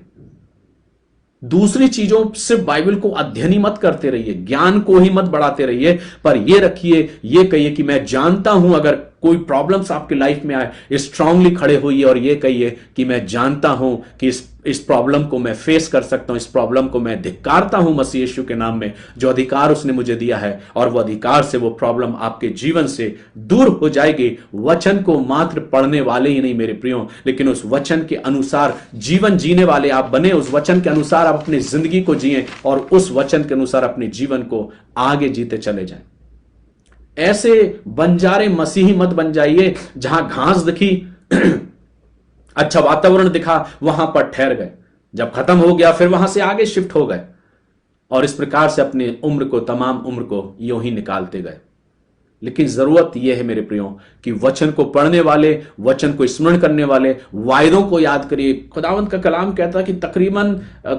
दूसरी चीजों सिर्फ बाइबल को अध्ययन ही मत करते रहिए, ज्ञान को ही मत बढ़ाते रहिए, पर यह रखिए, यह कहिए कि मैं जानता हूं। अगर कोई प्रॉब्लम्स आपकी लाइफ में आए, स्ट्रांगली खड़े होइए और यह कहिए कि मैं जानता हूं कि इस प्रॉब्लम को मैं फेस कर सकता हूं, इस प्रॉब्लम को मैं धिक्कारता हूं मसीह यीशु के नाम में, जो अधिकार उसने मुझे दिया है, और वो अधिकार से वो प्रॉब्लम आपके जीवन से दूर हो जाएगी। वचन को मात्र पढ़ने वाले ही नहीं मेरे प्रियो, लेकिन उस वचन के अनुसार जीवन जीने वाले आप बने। उस वचन के अनुसार आप अपनी जिंदगी को जिए और उस वचन के अनुसार अपने जीवन को आगे जीते चले जाएं। ऐसे बंजारे मसीही मत बन जाइए जहां घास दिखी, अच्छा वातावरण दिखा, वहां पर ठहर गए, जब खत्म हो गया फिर वहां से आगे शिफ्ट हो गए। और इस प्रकार से अपने तमाम उम्र को यूं ही निकालते गए। लेकिन जरूरत यह है मेरे प्रियो कि वचन को पढ़ने वाले, वचन को स्मरण करने वाले, वायदों को याद करिए। खुदावंत का कलाम कहता है कि तकरीबन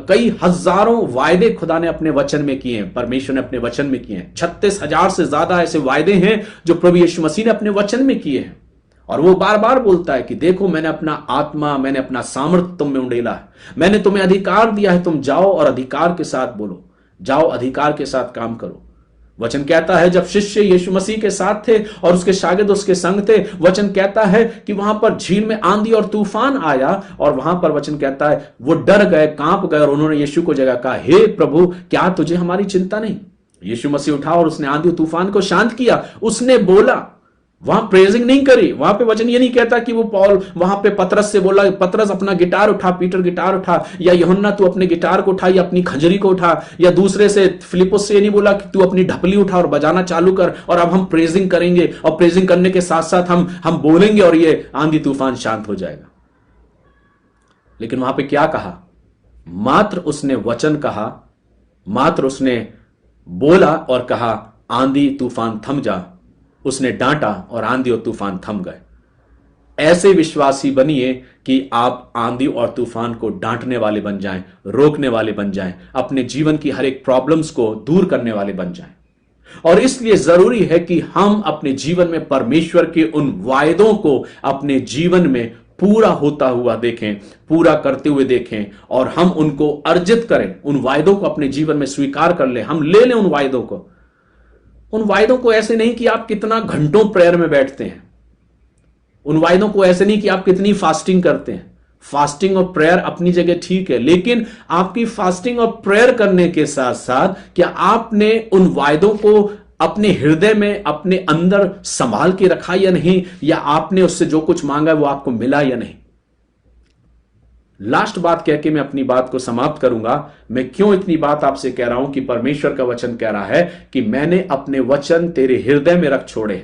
कई हजारों वायदे खुदा ने अपने वचन में किए हैं, परमेश्वर ने अपने वचन में किए हैं। 36,000 से ज्यादा ऐसे वायदे हैं जो प्रभु यीशु मसीह ने अपने वचन में किए हैं। और वो बार बार बोलता है कि देखो, मैंने अपना आत्मा, मैंने अपना सामर्थ्य तुम में उंडेला है, मैंने तुम्हें अधिकार दिया है, तुम जाओ और अधिकार के साथ बोलो, जाओ अधिकार के साथ काम करो। वचन कहता है जब शिष्य यीशु मसीह के साथ थे और उसके शागिर्द उसके संग थे, वचन कहता है कि वहां पर झील में आंधी और तूफान आया और वहां पर वचन कहता है वो डर गए, कांप गए और उन्होंने यीशु को जगह कहा, हे प्रभु, क्या तुझे हमारी चिंता नहीं? यीशु मसीह उठा और उसने आंधी और तूफान को शांत किया। उसने बोला, वहां प्रेजिंग नहीं करी। वहां पे वचन ये नहीं कहता कि वो पौल वहां पे पतरस से बोला, पतरस अपना गिटार उठा, पीटर गिटार उठा, या यूहन्ना तू अपने गिटार को उठा या अपनी खंजरी को उठा, या दूसरे से फिलिपुस से ये नहीं बोला कि तू अपनी ढपली उठा और बजाना चालू कर और अब हम प्रेजिंग करेंगे और प्रेजिंग करने के साथ साथ हम बोलेंगे और ये आंधी तूफान शांत हो जाएगा। लेकिन वहां पे क्या कहा? मात्र उसने वचन कहा, मात्र उसने बोला और कहा, आंधी तूफान थम जा। उसने डांटा और आंधी और तूफान थम गए। ऐसे विश्वासी बनिए कि आप आंधी और तूफान को डांटने वाले बन जाएं, रोकने वाले बन जाएं, अपने जीवन की हर एक प्रॉब्लम्स को दूर करने वाले बन जाएं। और इसलिए जरूरी है कि हम अपने जीवन में परमेश्वर के उन वायदों को अपने जीवन में पूरा होता हुआ देखें, पूरा करते हुए देखें और हम उनको अर्जित करें। उन वायदों को अपने जीवन में स्वीकार कर लें, हम ले लें उन वायदों को। उन वायदों को ऐसे नहीं कि आप कितना घंटों प्रेयर में बैठते हैं, उन वायदों को ऐसे नहीं कि आप कितनी फास्टिंग करते हैं। फास्टिंग और प्रेयर अपनी जगह ठीक है, लेकिन आपकी फास्टिंग और प्रेयर करने के साथ साथ क्या आपने उन वायदों को अपने हृदय में, अपने अंदर संभाल के रखा या नहीं, या आपने उससे जो कुछ मांगा वो आपको मिला या नहीं? लास्ट बात कह के मैं अपनी बात को समाप्त करूंगा। मैं क्यों इतनी बात आपसे कह रहा हूं कि परमेश्वर का वचन कह रहा है कि मैंने अपने वचन तेरे हृदय में रख छोड़े।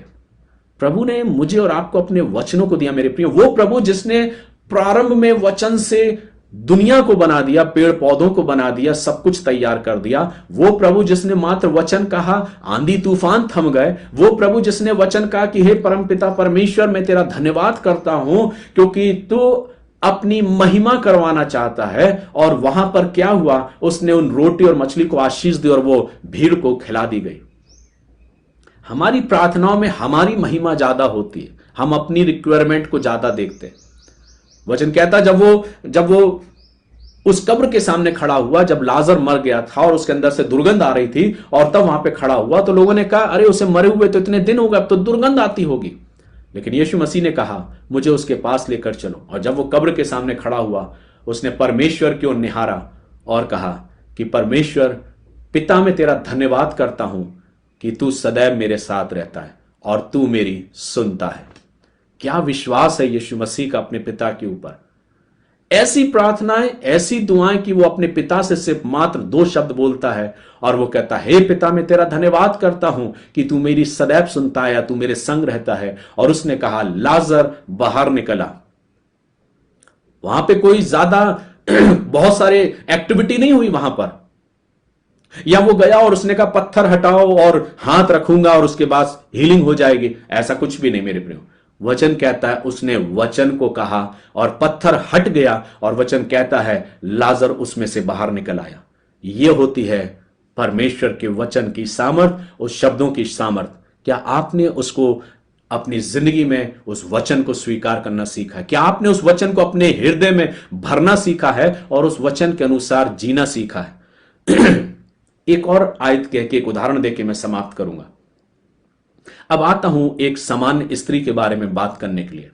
प्रभु ने मुझे और आपको अपने वचनों को दिया मेरे प्रिय। वो प्रभु जिसने प्रारंभ में वचन से दुनिया को बना दिया, पेड़ पौधों को बना दिया, सब कुछ तैयार कर दिया, वो प्रभु जिसने मात्र वचन कहा, आंधी तूफान थम गए, वो प्रभु जिसने वचन कहा कि हे परमपिता परमेश्वर, मैं तेरा धन्यवाद करता हूं क्योंकि तू अपनी महिमा करवाना चाहता है। और वहां पर क्या हुआ? उसने उन रोटी और मछली को आशीष दी और वो भीड़ को खिला दी गई। हमारी प्रार्थनाओं में हमारी महिमा ज्यादा होती है, हम अपनी रिक्वायरमेंट को ज्यादा देखते हैं। वचन कहता जब वो उस कब्र के सामने खड़ा हुआ, जब लाजर मर गया था और उसके अंदर से दुर्गंध आ रही थी और तब वहां पे खड़ा हुआ, तो लोगों ने कहा, अरे उसे मरे हुए तो इतने दिन हो गए, अब तो दुर्गंध आती होगी। लेकिन यीशु मसीह ने कहा, मुझे उसके पास लेकर चलो। और जब वो कब्र के सामने खड़ा हुआ, उसने परमेश्वर की ओर निहारा और कहा कि परमेश्वर पिता, मैं तेरा धन्यवाद करता हूं कि तू सदैव मेरे साथ रहता है और तू मेरी सुनता है। क्या विश्वास है यीशु मसीह का अपने पिता के ऊपर! ऐसी प्रार्थनाएं, ऐसी दुआएं कि वो अपने पिता से सिर्फ मात्र 2 शब्द बोलता है और वो कहता है, हे पिता, मैं तेरा धन्यवाद करता हूं कि तू मेरी सदैव सुनता है या तू मेरे संग रहता है। और उसने कहा, लाजर बाहर निकला। वहां पे कोई ज्यादा बहुत सारे एक्टिविटी नहीं हुई वहां पर, या वो गया और उसने कहा पत्थर हटाओ और हाथ रखूंगा और उसके बाद हीलिंग हो जाएगी। ऐसा कुछ भी नहीं मेरे प्रियो। वचन कहता है उसने वचन को कहा और पत्थर हट गया और वचन कहता है लाजर उसमें से बाहर निकल आया। यह होती है परमेश्वर के वचन की सामर्थ, उस शब्दों की सामर्थ। क्या आपने उसको अपनी जिंदगी में उस वचन को स्वीकार करना सीखा है? क्या आपने उस वचन को अपने हृदय में भरना सीखा है और उस वचन के अनुसार जीना सीखा है? एक और आयत कह के, एक उदाहरण देके मैं समाप्त करूंगा। अब आता हूं एक सामान्य स्त्री के बारे में बात करने के लिए।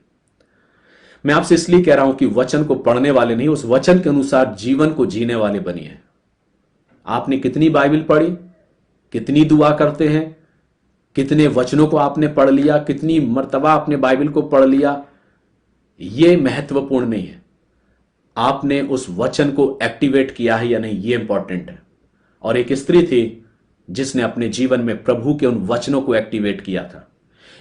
मैं आपसे इसलिए कह रहा हूं कि वचन को पढ़ने वाले नहीं, उस वचन के अनुसार जीवन को जीने वाले बनिए। आपने कितनी बाइबल पढ़ी, कितनी दुआ करते हैं, कितने वचनों को आपने पढ़ लिया, कितनी मर्तबा आपने बाइबल को पढ़ लिया, यह महत्वपूर्ण नहीं है। आपने उस वचन को एक्टिवेट किया है या नहीं, यह इंपॉर्टेंट है। और एक स्त्री थी जिसने अपने जीवन में प्रभु के उन वचनों को एक्टिवेट किया था।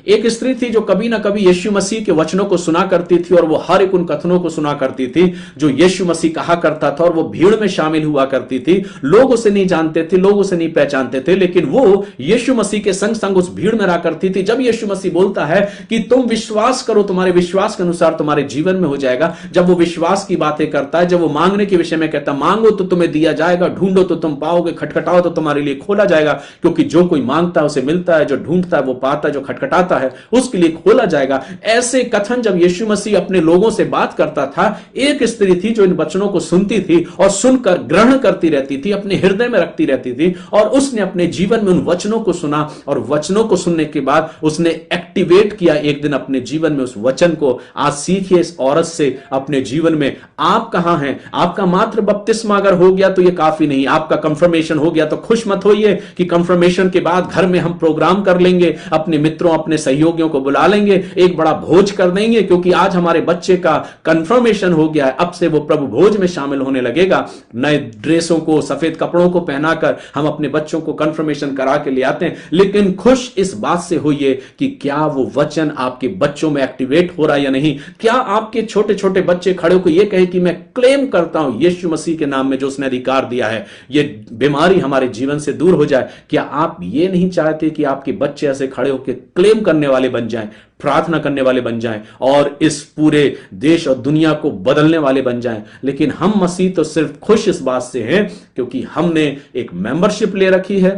एक स्त्री थी जो कभी ना कभी यीशु मसीह के वचनों को सुना करती थी और वो हर एक उन कथनों को सुना करती थी जो यीशु मसीह कहा करता था, और वो भीड़ में शामिल हुआ करती थी। लोग उसे नहीं जानते थे, लोग उसे नहीं पहचानते थे, लेकिन वो यीशु मसीह के संग संग उस भीड़ में रहा करती थी। जब यीशु मसीह बोलता है कि तुम विश्वास करो, तुम्हारे विश्वास के अनुसार तुम्हारे जीवन में हो जाएगा, जब वो विश्वास की बातें करता है, जब वो मांगने के विषय में कहता मांगो तो तुम्हें दिया जाएगा, ढूंढो तो तुम पाओगे, खटखटाओ तो तुम्हारे लिए खोला जाएगा, क्योंकि जो कोई मांगता है उसे मिलता है, जो ढूंढता है वो पाता है, जो खटखटाता है उसके लिए खोला जाएगा। ऐसे कथन जब यीशु मसीह अपने लोगों से बात करता था, एक स्त्री थी जो इन वचनों को सुनती थी और सुनकर ग्रहण करती रहती थी, अपने हृदय में रखती रहती थी, और उसने अपने जीवन में उन वचनों को सुना, और वचनों को सुनने के बाद उसने एक्टिवेट किया एक दिन अपने जीवन में उस वचन को। आज सीखिए इस औरत से अपने जीवन में। आप कहां हैं? आपका मात्र बपतिस्मा अगर हो गया तो यह काफी नहीं, आपका कंफर्मेशन हो गया तो खुश मत होइए कि कंफर्मेशन के बाद घर में हम प्रोग्राम कर लेंगे, अपने मित्रों अपने सहयोगियों को बुला लेंगे, एक बड़ा भोज कर देंगे, क्योंकि आज हमारे बच्चे का कंफर्मेशन हो गया है, अब से वो प्रभु भोज में शामिल होने लगेगा। नए ड्रेसों को, सफेद कपड़ों को पहनाकर हम अपने बच्चों को कंफर्मेशन करा के ले आते हैं। लेकिन खुश इस बात से होइए कि क्या वो वचन आपके बच्चों में एक्टिवेट हो रहा है या नहीं। क्या आपके छोटे छोटे बच्चे खड़े होकर ये कहे कि मैं क्लेम करता हूं यीशु मसीह के नाम में जो उसने अधिकार दिया है, ये बीमारी हमारे जीवन से दूर हो जाए। क्या आप ये नहीं चाहते कि आपके बच्चे ऐसे खड़े होकर क्लेम करने वाले बन जाएं, प्रार्थना करने वाले बन जाएं, और इस पूरे देश और दुनिया को बदलने वाले बन जाएं? लेकिन हम मसीह तो सिर्फ खुश इस बात से हैं क्योंकि हमने एक मेंबरशिप ले रखी है।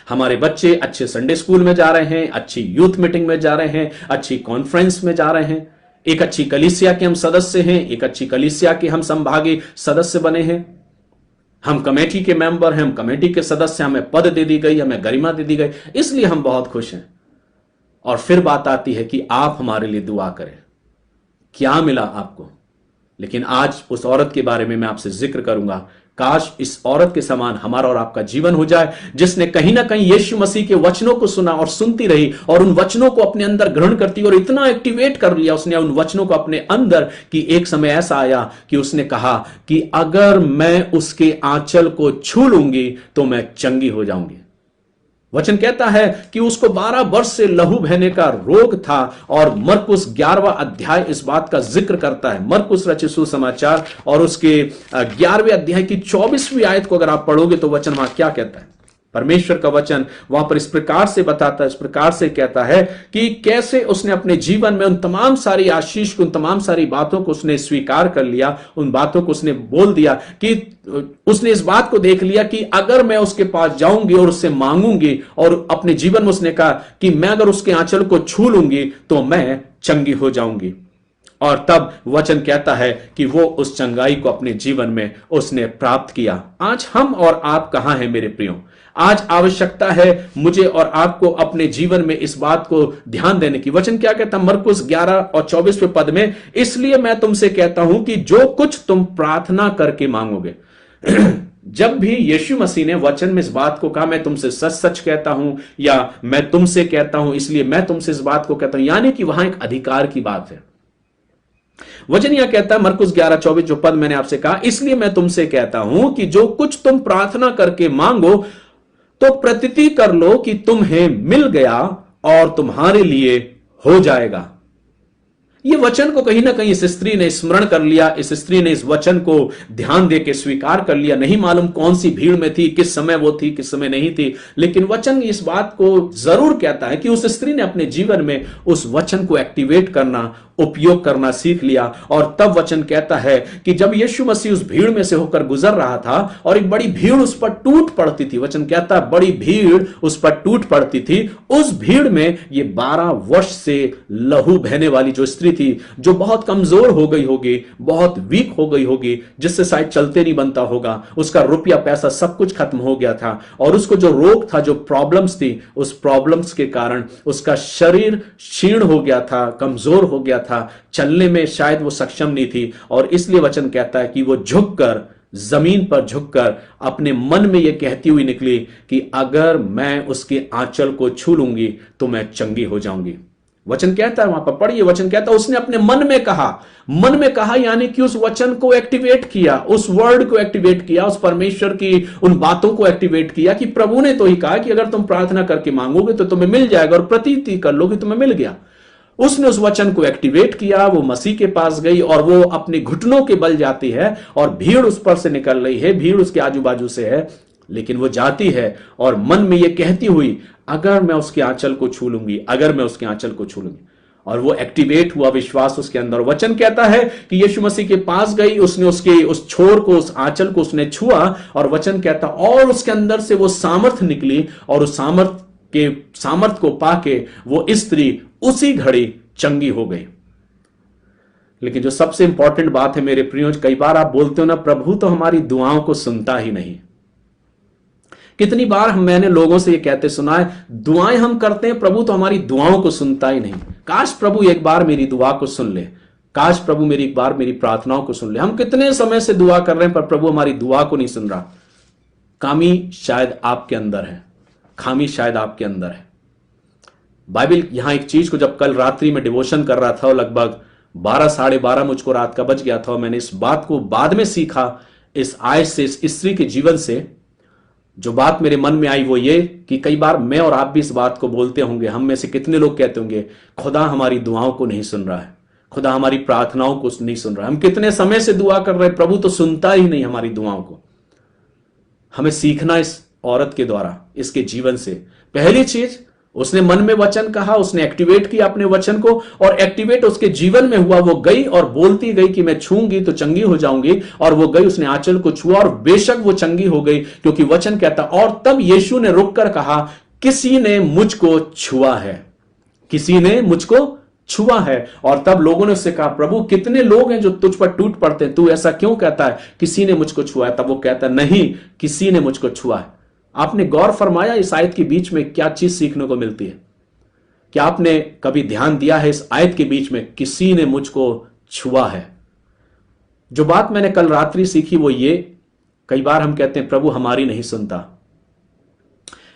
हमारे बच्चे अच्छे संडे स्कूल में जा रहे हैं, अच्छी यूथ मीटिंग में जा रहे हैं, अच्छी कॉन्फ्रेंस में जा रहे हैं, एक अच्छी कलीसिया के हम सदस्य हैं, एक अच्छी कलीसिया के हम संभागी सदस्य बने हैं, हम कमेटी के मेंबर हैं, हम कमेटी के सदस्य, हमें पद दे दी गई, हमें गरिमा दे दी गई, इसलिए हम बहुत खुश हैं। और फिर बात आती है कि आप हमारे लिए दुआ करें, क्या मिला आपको? लेकिन आज उस औरत के बारे में मैं आपसे जिक्र करूंगा। काश इस औरत के समान हमारा और आपका जीवन हो जाए, जिसने कहीं ना कहीं यीशु मसीह के वचनों को सुना और सुनती रही और उन वचनों को अपने अंदर ग्रहण करती और इतना एक्टिवेट कर लिया उसने उन वचनों को अपने अंदर कि एक समय ऐसा आया कि उसने कहा कि अगर मैं उसके आंचल को छू लूंगी तो मैं चंगी हो जाऊंगी। वचन कहता है कि उसको 12 वर्ष से लहू बहने का रोग था, और मरकुस 11वां अध्याय इस बात का जिक्र करता है। मरकुस रचित सुसमाचार और उसके 11वें अध्याय की 24वीं आयत को अगर आप पढ़ोगे तो वचन वहां क्या कहता है? परमेश्वर का वचन वहां पर इस प्रकार से बताता है, इस प्रकार से कहता है कि कैसे उसने अपने जीवन में उन तमाम सारी आशीष को, उन तमाम सारी बातों को उसने स्वीकार कर लिया, उन बातों को उसने बोल दिया कि उसने इस बात को देख लिया कि अगर मैं उसके पास जाऊंगी और उससे मांगूंगी, और अपने जीवन में उसने कहा कि मैं अगर उसके आंचल को छू लूंगी तो मैं चंगी हो जाऊंगी। और तब वचन कहता है कि वो उस चंगाई को अपने जीवन में उसने प्राप्त किया। आज हम और आप कहां हैं मेरे प्रियो? आज आवश्यकता है मुझे और आपको अपने जीवन में इस बात को ध्यान देने की। वचन क्या कहता है मरकुस 11 और 24वें पद में? इसलिए मैं तुमसे कहता हूं कि जो कुछ तुम प्रार्थना करके मांगोगे। जब भी यीशु मसीह ने वचन में इस बात को कहा, मैं तुमसे सच सच कहता हूं, या मैं तुमसे कहता हूं इसलिए मैं तुमसे इस बात को कहता हूं, यानी कि वहां एक अधिकार की बात है। वचन यह कहता है मरकुस 11:24 जो पद मैंने आपसे कहा, इसलिए मैं तुमसे कहता हूं कि जो कुछ तुम प्रार्थना करके मांगो तो प्रतीति कर लो कि तुम्हें मिल गया और तुम्हारे लिए हो जाएगा। यह वचन को कहीं ना कहीं इस स्त्री ने स्मरण कर लिया, इस स्त्री ने इस वचन को ध्यान देकर स्वीकार कर लिया। नहीं मालूम कौन सी भीड़ में थी, किस समय वो थी, किस समय नहीं थी, लेकिन वचन इस बात को जरूर कहता है कि उस स्त्री ने अपने जीवन में उस वचन को एक्टिवेट करना, उपयोग करना सीख लिया। और तब वचन कहता है कि जब यीशु मसीह उस भीड़ में से होकर गुजर रहा था और एक बड़ी भीड़ उस पर टूट पड़ती थी, वचन कहता है बड़ी भीड़ उस पर टूट पड़ती थी, उस भीड़ में ये 12 वर्ष से लहू बहने वाली जो स्त्री थी, जो बहुत कमजोर हो गई होगी, बहुत वीक हो गई होगी, जिससे शायद चलते नहीं बनता होगा, उसका रुपया पैसा सब कुछ खत्म हो गया था, और उसको जो रोग था, जो प्रॉब्लम्स थी, उस प्रॉब्लम्स के कारण उसका शरीर क्षीण हो गया था, कमजोर हो गया था, चलने में शायद वो सक्षम नहीं थी। और इसलिए वचन कहता है कि वो झुककर, जमीन पर झुककर अपने मन में ये कहती हुई निकली कि अगर मैं उसके आंचल को छू लूंगी तो मैं चंगी हो जाऊंगी। वचन कहता है, वहां पर पढ़िए, वचन कहता है उसने अपने मन में कहा यानी कि उस वचन को एक्टिवेट किया, उस वर्ड को एक्टिवेट किया, उस परमेश्वर की उन बातों को एक्टिवेट किया कि प्रभु ने तो ही कहा कि अगर तुम प्रार्थना करके मांगोगे तो तुम्हें मिल जाएगा, और प्रतीति कर लोगे तुम्हें मिल गया। उसने उस वचन को एक्टिवेट किया, वो मसीह के पास गई और वो अपने घुटनों के बल जाती है और भीड़ उस पर से निकल रही है, भीड़ उसके आजू बाजू से है, लेकिन वो जाती है और मन में ये कहती हुई, अगर मैं उसके आंचल को छू लूंगी, अगर मैं उसके आंचल को छू लूंगी। और वो एक्टिवेट हुआ विश्वास उसके अंदर। वचन कहता है कि यीशु मसीह के पास गई, उसने उसके उस छोर को, उस आंचल को उसने छुआ, और वचन कहता और उसके अंदर से वो सामर्थ निकली, और उस सामर्थ को पाके वो स्त्री उसी घड़ी चंगी हो गई। लेकिन जो सबसे इंपॉर्टेंट बात है मेरे प्रियो, कई बार आप बोलते हो ना, प्रभु तो हमारी दुआओं को सुनता ही नहीं। कितनी बार मैंने लोगों से ये कहते सुना है, दुआएं हम करते हैं, प्रभु तो हमारी दुआओं को सुनता ही नहीं। काश प्रभु एक बार मेरी दुआ को सुन ले, काश प्रभु मेरी एक बार मेरी प्रार्थनाओं को सुन ले। हम कितने समय से दुआ कर रहे हैं पर प्रभु हमारी दुआ को नहीं सुन रहा। खामी शायद आपके अंदर है, खामी शायद आपके अंदर है। बाइबल यहां एक चीज को, जब कल रात्रि में डिवोशन कर रहा था और लगभग 12 साढ़े 12 मुझको रात का बज गया था, और मैंने इस बात को बाद में सीखा इस आयत से, इस स्त्री के जीवन से। जो बात मेरे मन में आई वो ये कि कई बार मैं और आप भी इस बात को बोलते होंगे, हम में से कितने लोग कहते होंगे, खुदा हमारी दुआओं को नहीं सुन रहा है, खुदा हमारी प्रार्थनाओं को नहीं सुन रहा है। हम कितने समय से दुआ कर रहे हैं, प्रभु तो सुनता ही नहीं हमारी दुआओं को। हमें सीखना इस औरत के द्वारा, इसके जीवन से। पहली चीज, उसने मन में वचन कहा, उसने एक्टिवेट किया अपने वचन को, और एक्टिवेट उसके जीवन में हुआ। वो गई और बोलती गई कि मैं छूंगी तो चंगी हो जाऊंगी, और वो गई, उसने आंचल को छुआ और बेशक वो चंगी हो गई, क्योंकि वचन कहता। और तब यीशु ने रुककर कहा, किसी ने मुझको छुआ है, किसी ने मुझको छुआ है। और तब लोगों ने उससे कहा, प्रभु कितने लोग हैं जो तुझ पर टूट पड़ते हैं, तू ऐसा क्यों कहता है किसी ने मुझको छुआ है? तब वो कहता नहीं, किसी ने मुझको छुआ है। आपने गौर फरमाया इस आयत के बीच में क्या चीज सीखने को मिलती है? क्या आपने कभी ध्यान दिया है इस आयत के बीच में, किसी ने मुझको छुआ है? जो बात मैंने कल रात्रि सीखी वो ये, कई बार हम कहते हैं प्रभु हमारी नहीं सुनता।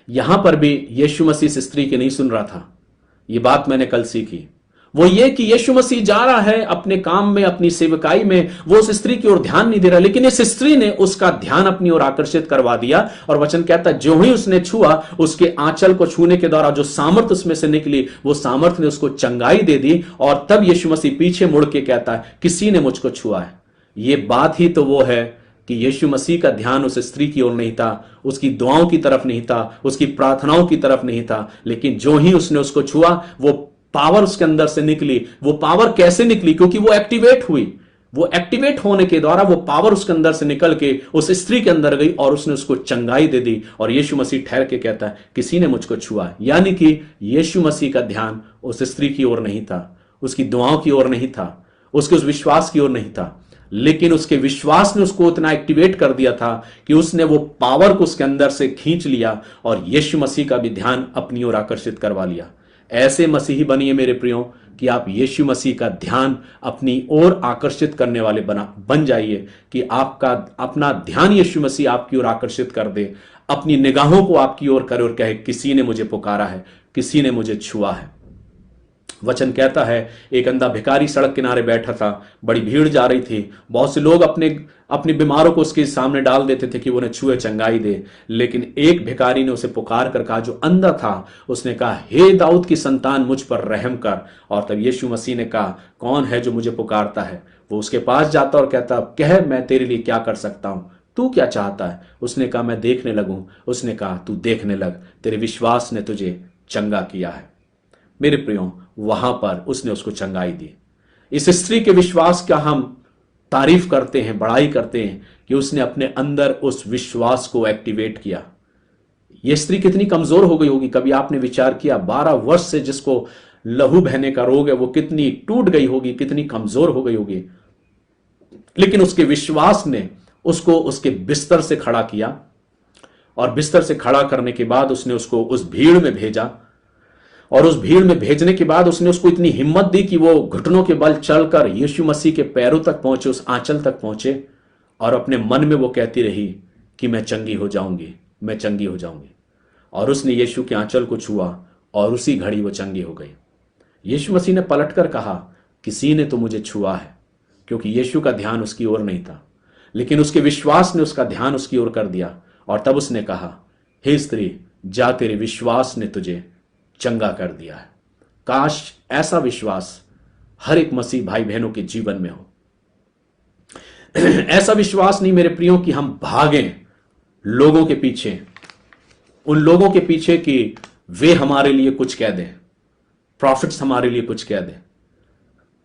यहां पर भी यीशु मसीह इस स्त्री की नहीं सुन रहा था। ये बात मैंने कल सीखी वो ये कि यीशु मसीह जा रहा है अपने काम में, अपनी सेवकाई में, वो उस स्त्री की ओर ध्यान नहीं दे रहा, लेकिन इस स्त्री ने उसका ध्यान अपनी ओर आकर्षित करवा दिया। और वचन कहता है जो ही उसने छुआ, उसके आंचल को छूने के द्वारा जो सामर्थ उसमें से निकली, वो सामर्थ ने उसको चंगाई दे दी। और तब यीशु मसीह पीछे मुड़ के कहता है, किसी ने मुझको छुआ है। ये बात ही तो वो है कि यीशु मसीह का ध्यान उस स्त्री की ओर नहीं था, उसकी दुआओं की तरफ नहीं था, उसकी प्रार्थनाओं की तरफ नहीं था, लेकिन जो ही उसने उसको छुआ, वो पावर उसके अंदर से निकली। वो पावर कैसे निकली? क्योंकि वो एक्टिवेट हुई। वो एक्टिवेट होने के द्वारा वो पावर उसके अंदर से निकल के उस स्त्री के अंदर गई और उसने उसको चंगाई दे दी। और यीशु मसीह ठहर के कहता है, किसी ने मुझको छुआ। यानी कि यीशु मसीह का ध्यान उस स्त्री की ओर नहीं था, उसकी दुआओं की ओर नहीं था, उसके उस विश्वास की ओर नहीं था, लेकिन उसके विश्वास ने उसको इतना एक्टिवेट कर दिया था कि उसने वो पावर को उसके अंदर से खींच लिया और यीशु मसीह का भी ध्यान अपनी ओर आकर्षित करवा लिया। ऐसे मसीही बनिए मेरे प्रियो कि आप यीशु मसीह का ध्यान अपनी ओर आकर्षित करने वाले बन जाइए, कि आपका अपना ध्यान यीशु मसीह आपकी ओर आकर्षित कर दे, अपनी निगाहों को आपकी ओर करे और कहे, किसी ने मुझे पुकारा है, किसी ने मुझे छुआ है। वचन कहता है, एक अंधा भिखारी सड़क किनारे बैठा था, बड़ी भीड़ जा रही थी, बहुत से लोग अपनी बीमारों को उसके सामने डाल देते थे कि वो उन्हें छुए चंगाई दे। लेकिन एक भिखारी ने उसे पुकार कर कहा, जो अंधा था, उसने कहा, हे दाऊद की संतान, मुझ पर रहम कर। और तब यीशु मसीह ने कहा, कौन है जो मुझे पुकारता है? वो उसके पास जाता और कहता, कह मैं तेरे लिए क्या कर सकता हूं, तू क्या चाहता है? उसने कहा, मैं देखने लगूं। उसने कहा, तू देखने लग, तेरे विश्वास ने तुझे चंगा किया है। मेरे प्रियो, वहां पर उसने उसको चंगाई दी। इस स्त्री के विश्वास का हम तारीफ करते हैं, बड़ाई करते हैं कि उसने अपने अंदर उस विश्वास को एक्टिवेट किया। यह स्त्री कितनी कमजोर हो गई होगी, कभी आपने विचार किया? 12 वर्ष से जिसको लहू बहने का रोग है, वो कितनी टूट गई होगी, कितनी कमजोर हो गई होगी। लेकिन उसके विश्वास ने उसको उसके बिस्तर से खड़ा किया, और बिस्तर से खड़ा करने के बाद उसने उसको उस भीड़ में भेजा। और उस भीड़ में भेजने के बाद उसने उसको इतनी हिम्मत दी कि वो घुटनों के बल चलकर यीशु मसीह के पैरों तक पहुंचे, उस आंचल तक पहुंचे, और अपने मन में वो कहती रही कि मैं चंगी हो जाऊंगी, मैं चंगी हो जाऊंगी। और उसने यीशु के आंचल को छुआ और उसी घड़ी वो चंगी हो गई। यीशु मसीह ने पलटकर कहा, किसी ने तो मुझे छुआ है, क्योंकि यीशु का ध्यान उसकी ओर नहीं था, लेकिन उसके विश्वास ने उसका ध्यान उसकी ओर कर दिया। और तब उसने कहा, हे स्त्री, जा, तेरे विश्वास ने तुझे चंगा कर दिया है। काश ऐसा विश्वास हर एक मसीह भाई बहनों के जीवन में हो। ऐसा विश्वास नहीं मेरे प्रियो कि हम भागें लोगों के पीछे, उन लोगों के पीछे कि वे हमारे लिए कुछ कह दें, प्रॉफिट्स हमारे लिए कुछ कह दें।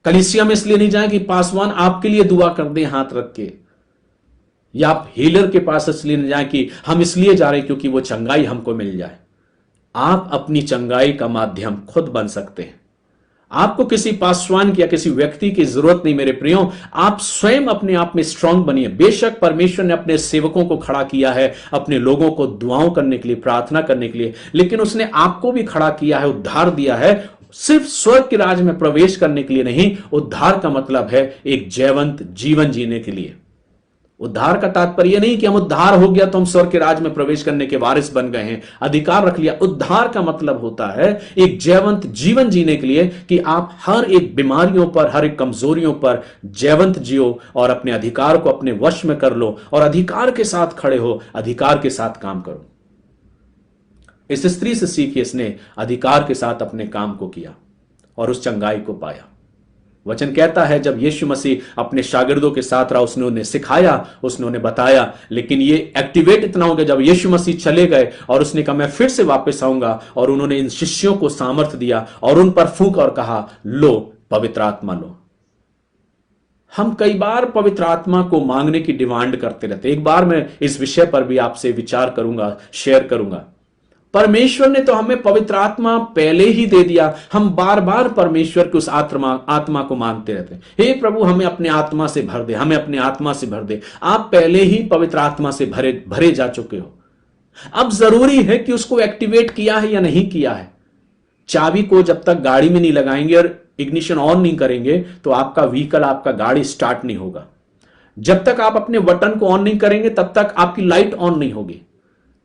कलीसिया में इसलिए नहीं जाए कि पासवान आपके लिए दुआ कर दें हाथ रख के, या आप हीलर के पास इसलिए नहीं जाए कि हम इसलिए जा रहे क्योंकि वो चंगाई हमको मिल जाए। आप अपनी चंगाई का माध्यम खुद बन सकते हैं। आपको किसी पासवान की या किसी व्यक्ति की जरूरत नहीं मेरे प्रियो। आप स्वयं अपने आप में स्ट्रांग बनिए। बेशक परमेश्वर ने अपने सेवकों को खड़ा किया है अपने लोगों को दुआओं करने के लिए, प्रार्थना करने के लिए, लेकिन उसने आपको भी खड़ा किया है, उद्धार दिया है, सिर्फ स्वर्ग के राज में प्रवेश करने के लिए नहीं। उद्धार का मतलब है एक जयवंत जीवन जीने के लिए। उद्धार का तात्पर्य नहीं कि हम उद्धार हो गया तो हम स्वर्ग के राज में प्रवेश करने के वारिस बन गए हैं, अधिकार रख लिया। उद्धार का मतलब होता है एक जयवंत जीवन जीने के लिए कि आप हर एक बीमारियों पर, हर एक कमजोरियों पर जयवंत जियो और अपने अधिकार को अपने वश में कर लो और अधिकार के साथ खड़े हो, अधिकार के साथ काम करो। इस स्त्री से सीखिए, इसने अधिकार के साथ अपने काम को किया और उस चंगाई को पाया। वचन कहता है जब यीशु मसीह अपने शागिर्दों के साथ रहा, उसने उन्हें सिखाया, उसने उन्हें बताया, लेकिन ये एक्टिवेट इतना हो गया जब यीशु मसीह चले गए और उसने कहा मैं फिर से वापस आऊंगा, और उन्होंने इन शिष्यों को सामर्थ्य दिया और उन पर फूंक और कहा, लो पवित्र आत्मा लो। हम कई बार पवित्र आत्मा को मांगने की डिमांड करते रहते। एक बार मैं इस विषय पर भी आपसे विचार करूंगा, शेयर करूंगा। परमेश्वर ने तो हमें पवित्र आत्मा पहले ही दे दिया, हम बार बार परमेश्वर की उस आत्मा को मांगते रहते हैं। हे प्रभु हमें अपने आत्मा से भर दे, हमें अपने आत्मा से भर दे। आप पहले ही पवित्र आत्मा से भरे जा चुके हो। अब जरूरी है कि उसको एक्टिवेट किया है या नहीं किया है। चाबी को जब तक गाड़ी में नहीं लगाएंगे और इग्निशन ऑन नहीं करेंगे तो आपका व्हीकल, आपका गाड़ी स्टार्ट नहीं होगा। जब तक आप अपने बटन को ऑन नहीं करेंगे तब तक आपकी लाइट ऑन नहीं होगी।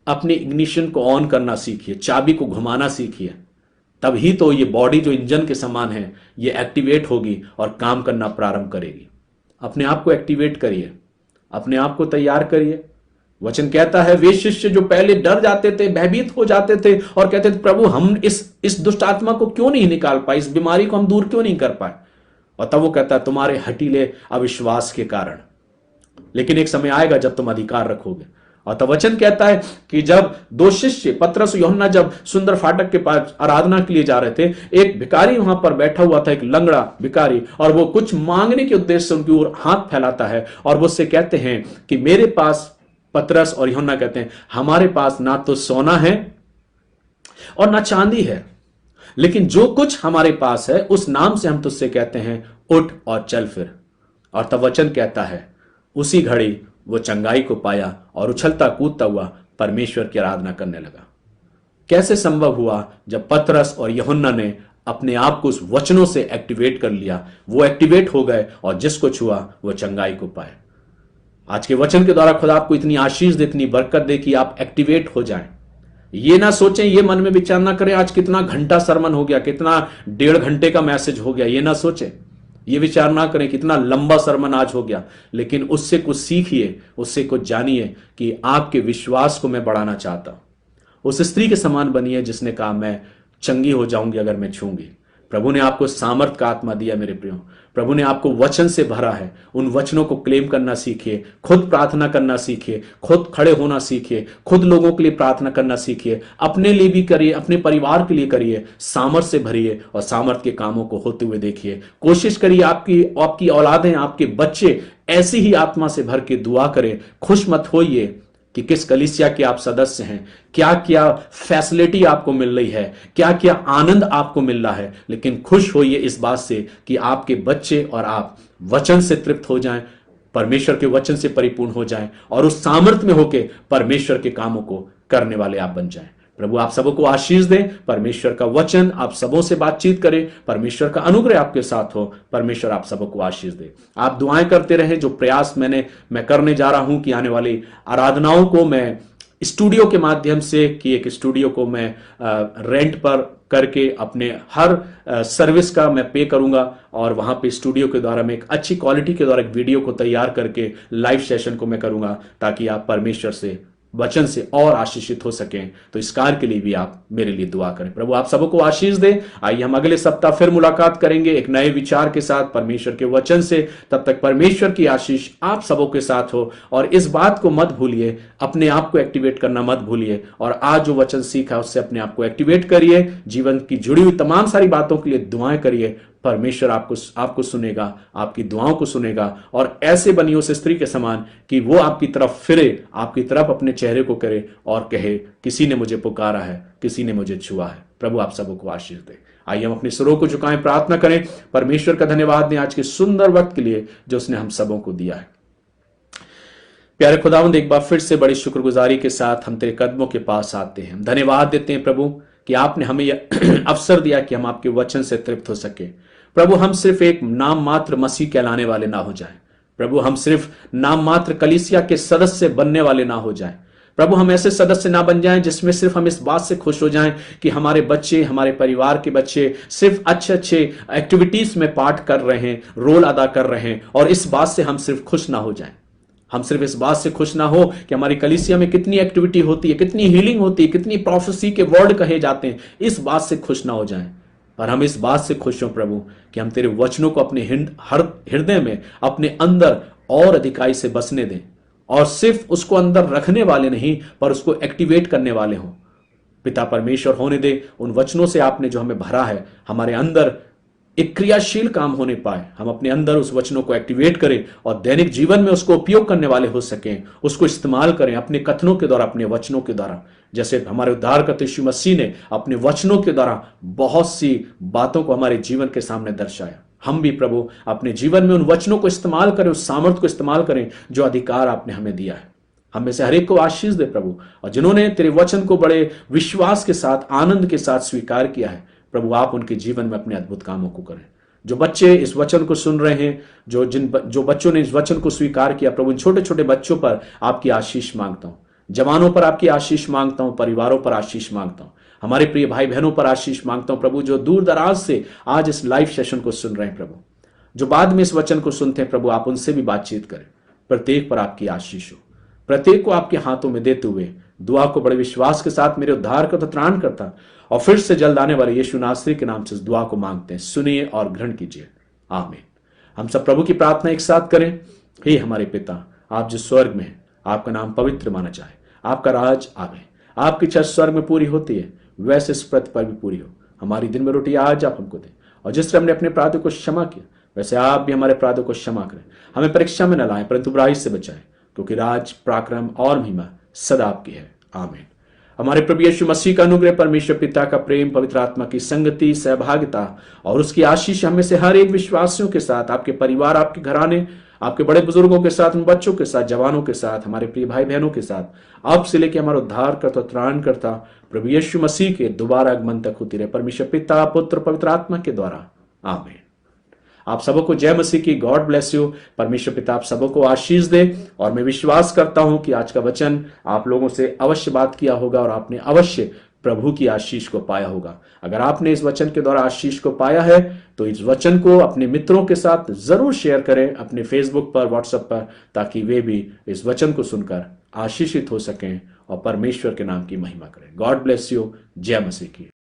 अपने इग्निशन को ऑन करना सीखिए, चाबी को घुमाना सीखिए, तभी तो ये बॉडी जो इंजन के समान है ये एक्टिवेट होगी और काम करना प्रारंभ करेगी। अपने आप को एक्टिवेट करिए, अपने आप को तैयार करिए। वचन कहता है वे शिष्य जो पहले डर जाते थे, भयभीत हो जाते थे और कहते थे प्रभु हम इस दुष्ट आत्मा को क्यों नहीं निकाल पाए, इस बीमारी को हम दूर क्यों नहीं कर पाए, और तब वो कहता है तुम्हारे हठीले अविश्वास के कारण। लेकिन एक समय आएगा जब तुम अधिकार रखोगे। और तब वचन कहता है कि जब दो शिष्य पतरस और यूहन्ना जब सुंदर फाटक के पास आराधना के लिए जा रहे थे, एक भिखारी वहां पर बैठा हुआ था, एक लंगड़ा भिखारी, और वो कुछ मांगने के उद्देश्य से उनकी ओर हाथ फैलाता है और वो उससे कहते हैं कि मेरे पास, पतरस और यूहन्ना कहते हैं हमारे पास ना तो सोना है और ना चांदी है, लेकिन जो कुछ हमारे पास है उस नाम से हम तुझसे कहते हैं उठ और चल फिर। और तब वचन कहता है उसी घड़ी वो चंगाई को पाया और उछलता कूदता हुआ परमेश्वर की आराधना करने लगा। कैसे संभव हुआ? जब पतरस और यूहन्ना ने अपने आप को उस वचनों से एक्टिवेट कर लिया। वो एक्टिवेट हो गए और जिसको छुआ वो चंगाई को पाए। आज के वचन के द्वारा खुदा आपको इतनी आशीष दे, इतनी बरकत दे कि आप एक्टिवेट हो जाएं। ये ना सोचें, ये मन में विचार ना करें आज कितना घंटा सरमन हो गया, कितना 1.5 घंटे का मैसेज हो गया, ये ना सोचें, ये विचार ना करें कितना लंबा सरमन आज हो गया। लेकिन उससे कुछ सीखिए, उससे कुछ जानिए कि आपके विश्वास को मैं बढ़ाना चाहता हूं। उस स्त्री के समान बनिए जिसने कहा मैं चंगी हो जाऊंगी अगर मैं छूंगी। प्रभु ने आपको सामर्थ का आत्मा दिया मेरे प्रियो। प्रभु ने आपको वचन से भरा है। उन वचनों को क्लेम करना सीखिए, खुद प्रार्थना करना सीखिए, खुद खड़े होना सीखिए, खुद लोगों के लिए प्रार्थना करना सीखिए, अपने लिए भी करिए, अपने परिवार के लिए करिए। सामर्थ से भरिए और सामर्थ के कामों को होते हुए देखिए। कोशिश करिए आपकी औलादें, आपके बच्चे ऐसी ही आत्मा से भर के दुआ करें। खुश मत होइए कि किस कलीसिया के आप सदस्य हैं, क्या क्या फैसिलिटी आपको मिल रही है, क्या क्या आनंद आपको मिल रहा है, लेकिन खुश होइए इस बात से कि आपके बच्चे और आप वचन से तृप्त हो जाएं, परमेश्वर के वचन से परिपूर्ण हो जाएं और उस सामर्थ्य में होकर परमेश्वर के कामों को करने वाले आप बन जाएं। प्रभु आप सबों को आशीष दें। परमेश्वर का वचन आप सबों से बातचीत करें। परमेश्वर का अनुग्रह आपके साथ हो। परमेश्वर आप सबों को आशीष दे। आप दुआएं करते रहें। जो प्रयास मैं करने जा रहा हूं कि आने वाली आराधनाओं को मैं स्टूडियो के माध्यम से कि एक स्टूडियो को मैं रेंट पर करके अपने हर सर्विस का मैं पे करूंगा और वहां पे स्टूडियो के द्वारा मैं एक अच्छी क्वालिटी के द्वारा एक वीडियो को तैयार करके लाइव सेशन को मैं करूंगा, ताकि आप परमेश्वर से वचन से और आशीषित हो सकें। तो इस कार्य के लिए भी आप मेरे लिए दुआ करें। प्रभु आप सबको आशीष दे। आइए हम अगले सप्ताह फिर मुलाकात करेंगे एक नए विचार के साथ परमेश्वर के वचन से। तब तक परमेश्वर की आशीष आप सबों के साथ हो। और इस बात को मत भूलिए, अपने आप को एक्टिवेट करना मत भूलिए, और आज जो वचन सीखा उससे अपने आप को एक्टिवेट करिए। जीवन की जुड़ी हुई तमाम सारी बातों के लिए दुआएं करिए। परमेश्वर आपको सुनेगा, आपकी दुआओं को सुनेगा, और ऐसे बनिए उस स्त्री के समान कि वो आपकी तरफ फिरे, आपकी तरफ अपने चेहरे को करे और कहे, किसी ने मुझे पुकारा है, किसी ने मुझे छुआ है। प्रभु आप सबको आशीष दे। आइए हम अपने सिरों को झुकाएं, प्रार्थना करें। परमेश्वर का धन्यवाद दें आज के सुंदर वक्त के लिए जो उसने हम सबों को दिया है। प्यारे खुदावंद, एक बार फिर से बड़ी शुक्रगुजारी के साथ हम तेरे कदमों के पास आते हैं। धन्यवाद देते हैं प्रभु कि आपने हमें यह अवसर दिया कि हम आपके वचन से तृप्त हो सके। प्रभु हम सिर्फ एक नाम मात्र मसीह कहलाने वाले ना हो जाएं। प्रभु हम सिर्फ नाम मात्र कलीसिया के सदस्य बनने वाले ना हो जाएं। प्रभु हम ऐसे सदस्य ना बन जाएं जिसमें सिर्फ हम इस बात से खुश हो जाएं कि हमारे बच्चे, हमारे परिवार के बच्चे सिर्फ अच्छे अच्छे एक्टिविटीज में पार्ट कर रहे हैं, रोल अदा कर रहे हैं, और इस बात से हम सिर्फ खुश ना हो जाएं। हम सिर्फ इस बात से खुश ना हो कि हमारी कलीसिया में कितनी एक्टिविटी होती है, कितनी हीलिंग होती है, कितनी प्रोफेसी के वर्ड कहे जाते हैं, इस बात से खुश ना हो जाएं। पर हम इस बात से खुश हो प्रभु कि हम तेरे वचनों को अपने हर हृदय में, अपने अंदर और अधिकाई से बसने दें, और सिर्फ उसको अंदर रखने वाले नहीं पर उसको एक्टिवेट करने वाले हों। पिता परमेश्वर होने दे उन वचनों से आपने जो हमें भरा है, हमारे अंदर एक क्रियाशील काम होने पाए। हम अपने अंदर उस वचनों को एक्टिवेट करें और दैनिक जीवन में उसको उपयोग करने वाले हो सकें, उसको इस्तेमाल करें अपने कथनों के द्वारा, अपने वचनों के द्वारा। जैसे हमारे उद्धारकर्ता यीशु मसीह ने अपने वचनों के द्वारा बहुत सी बातों को हमारे जीवन के सामने दर्शाया, हम भी प्रभु अपने जीवन में उन वचनों को इस्तेमाल करें, उस सामर्थ्य को इस्तेमाल करें जो अधिकार आपने हमें दिया है। हम में से हर एक को आशीष दे प्रभु, और जिन्होंने तेरे वचन को बड़े विश्वास के साथ, आनंद के साथ स्वीकार किया है, प्रभु आप उनके जीवन में अपने अद्भुत कामों को करें। जो बच्चे इस वचन को सुन रहे हैं, जो बच्चों ने इस वचन को स्वीकार किया, प्रभु उन छोटे छोटे बच्चों पर आपकी आशीष मांगता हूं, जवानों पर आपकी आशीष मांगता हूं, परिवारों पर आशीष मांगता हूं, हमारे प्रिय भाई बहनों पर आशीष मांगता हूं प्रभु, जो दूर दराज से आज इस लाइव सेशन को सुन रहे हैं प्रभु, जो बाद में इस वचन को सुनते हैं प्रभु, आप उनसे भी बातचीत करें। प्रत्येक पर आपकी आशीष हो। प्रत्येक को आपके हाथों में देते हुए दुआ को बड़े विश्वास के साथ मेरे उद्धार का त्राण करता और फिर से जल्द आने वाले यीशु नासरी के नाम से इस दुआ को मांगते हैं। सुनिए और ग्रहण कीजिए, आमीन। हम सब प्रभु की प्रार्थना एक साथ करें। हे हमारे पिता, आप जो स्वर्ग में हैं, आपका नाम पवित्र माना जाए, आपका राज आवे, आपकी इच्छा स्वर्ग में पूरी होती है वैसे इस पृथ्वी पर भी पूरी हो। हमारी दिन में रोटी आज आप हमको दें, और जिस तरह हमने अपने अपराधों को क्षमा किया वैसे आप भी हमारे अपराधों को क्षमा करें। हमें परीक्षा में न लाएं परंतु बुराई से बचाएं, क्योंकि राज, पराक्रम और महिमा सदा आपकी है, आमीन। हमारे प्रभु यीशु मसीह का अनुग्रह, परमेश्वर पिता का प्रेम, पवित्र आत्मा की संगति, सहभागिता और उसकी आशीष हमें से हर एक विश्वासियों के साथ, आपके परिवार, आपके घराने, आपके बड़े बुजुर्गों के साथ, उन बच्चों के साथ, जवानों के साथ, हमारे प्रिय भाई बहनों के साथ, अब से लेकर हमारा उद्धार करता, त्राण करता प्रभु यीशु मसीह के दोबारा आगमन तक होती रहे, परमेश्वर पिता, पुत्र, पवित्र आत्मा के द्वारा, आमीन। आप सबों को जय मसीह की। God bless you. परमेश्वर पिता आप सबों को आशीष दे, और मैं विश्वास करता हूं कि आज का वचन आप लोगों से अवश्य बात किया होगा और आपने अवश्य प्रभु की आशीष को पाया होगा। अगर आपने इस वचन के द्वारा आशीष को पाया है तो इस वचन को अपने मित्रों के साथ जरूर शेयर करें, अपने फेसबुक पर, व्हाट्सएप पर, ताकि वे भी इस वचन को सुनकर आशीषित हो सकें और परमेश्वर के नाम की महिमा करें। God bless you. जय मसीह की।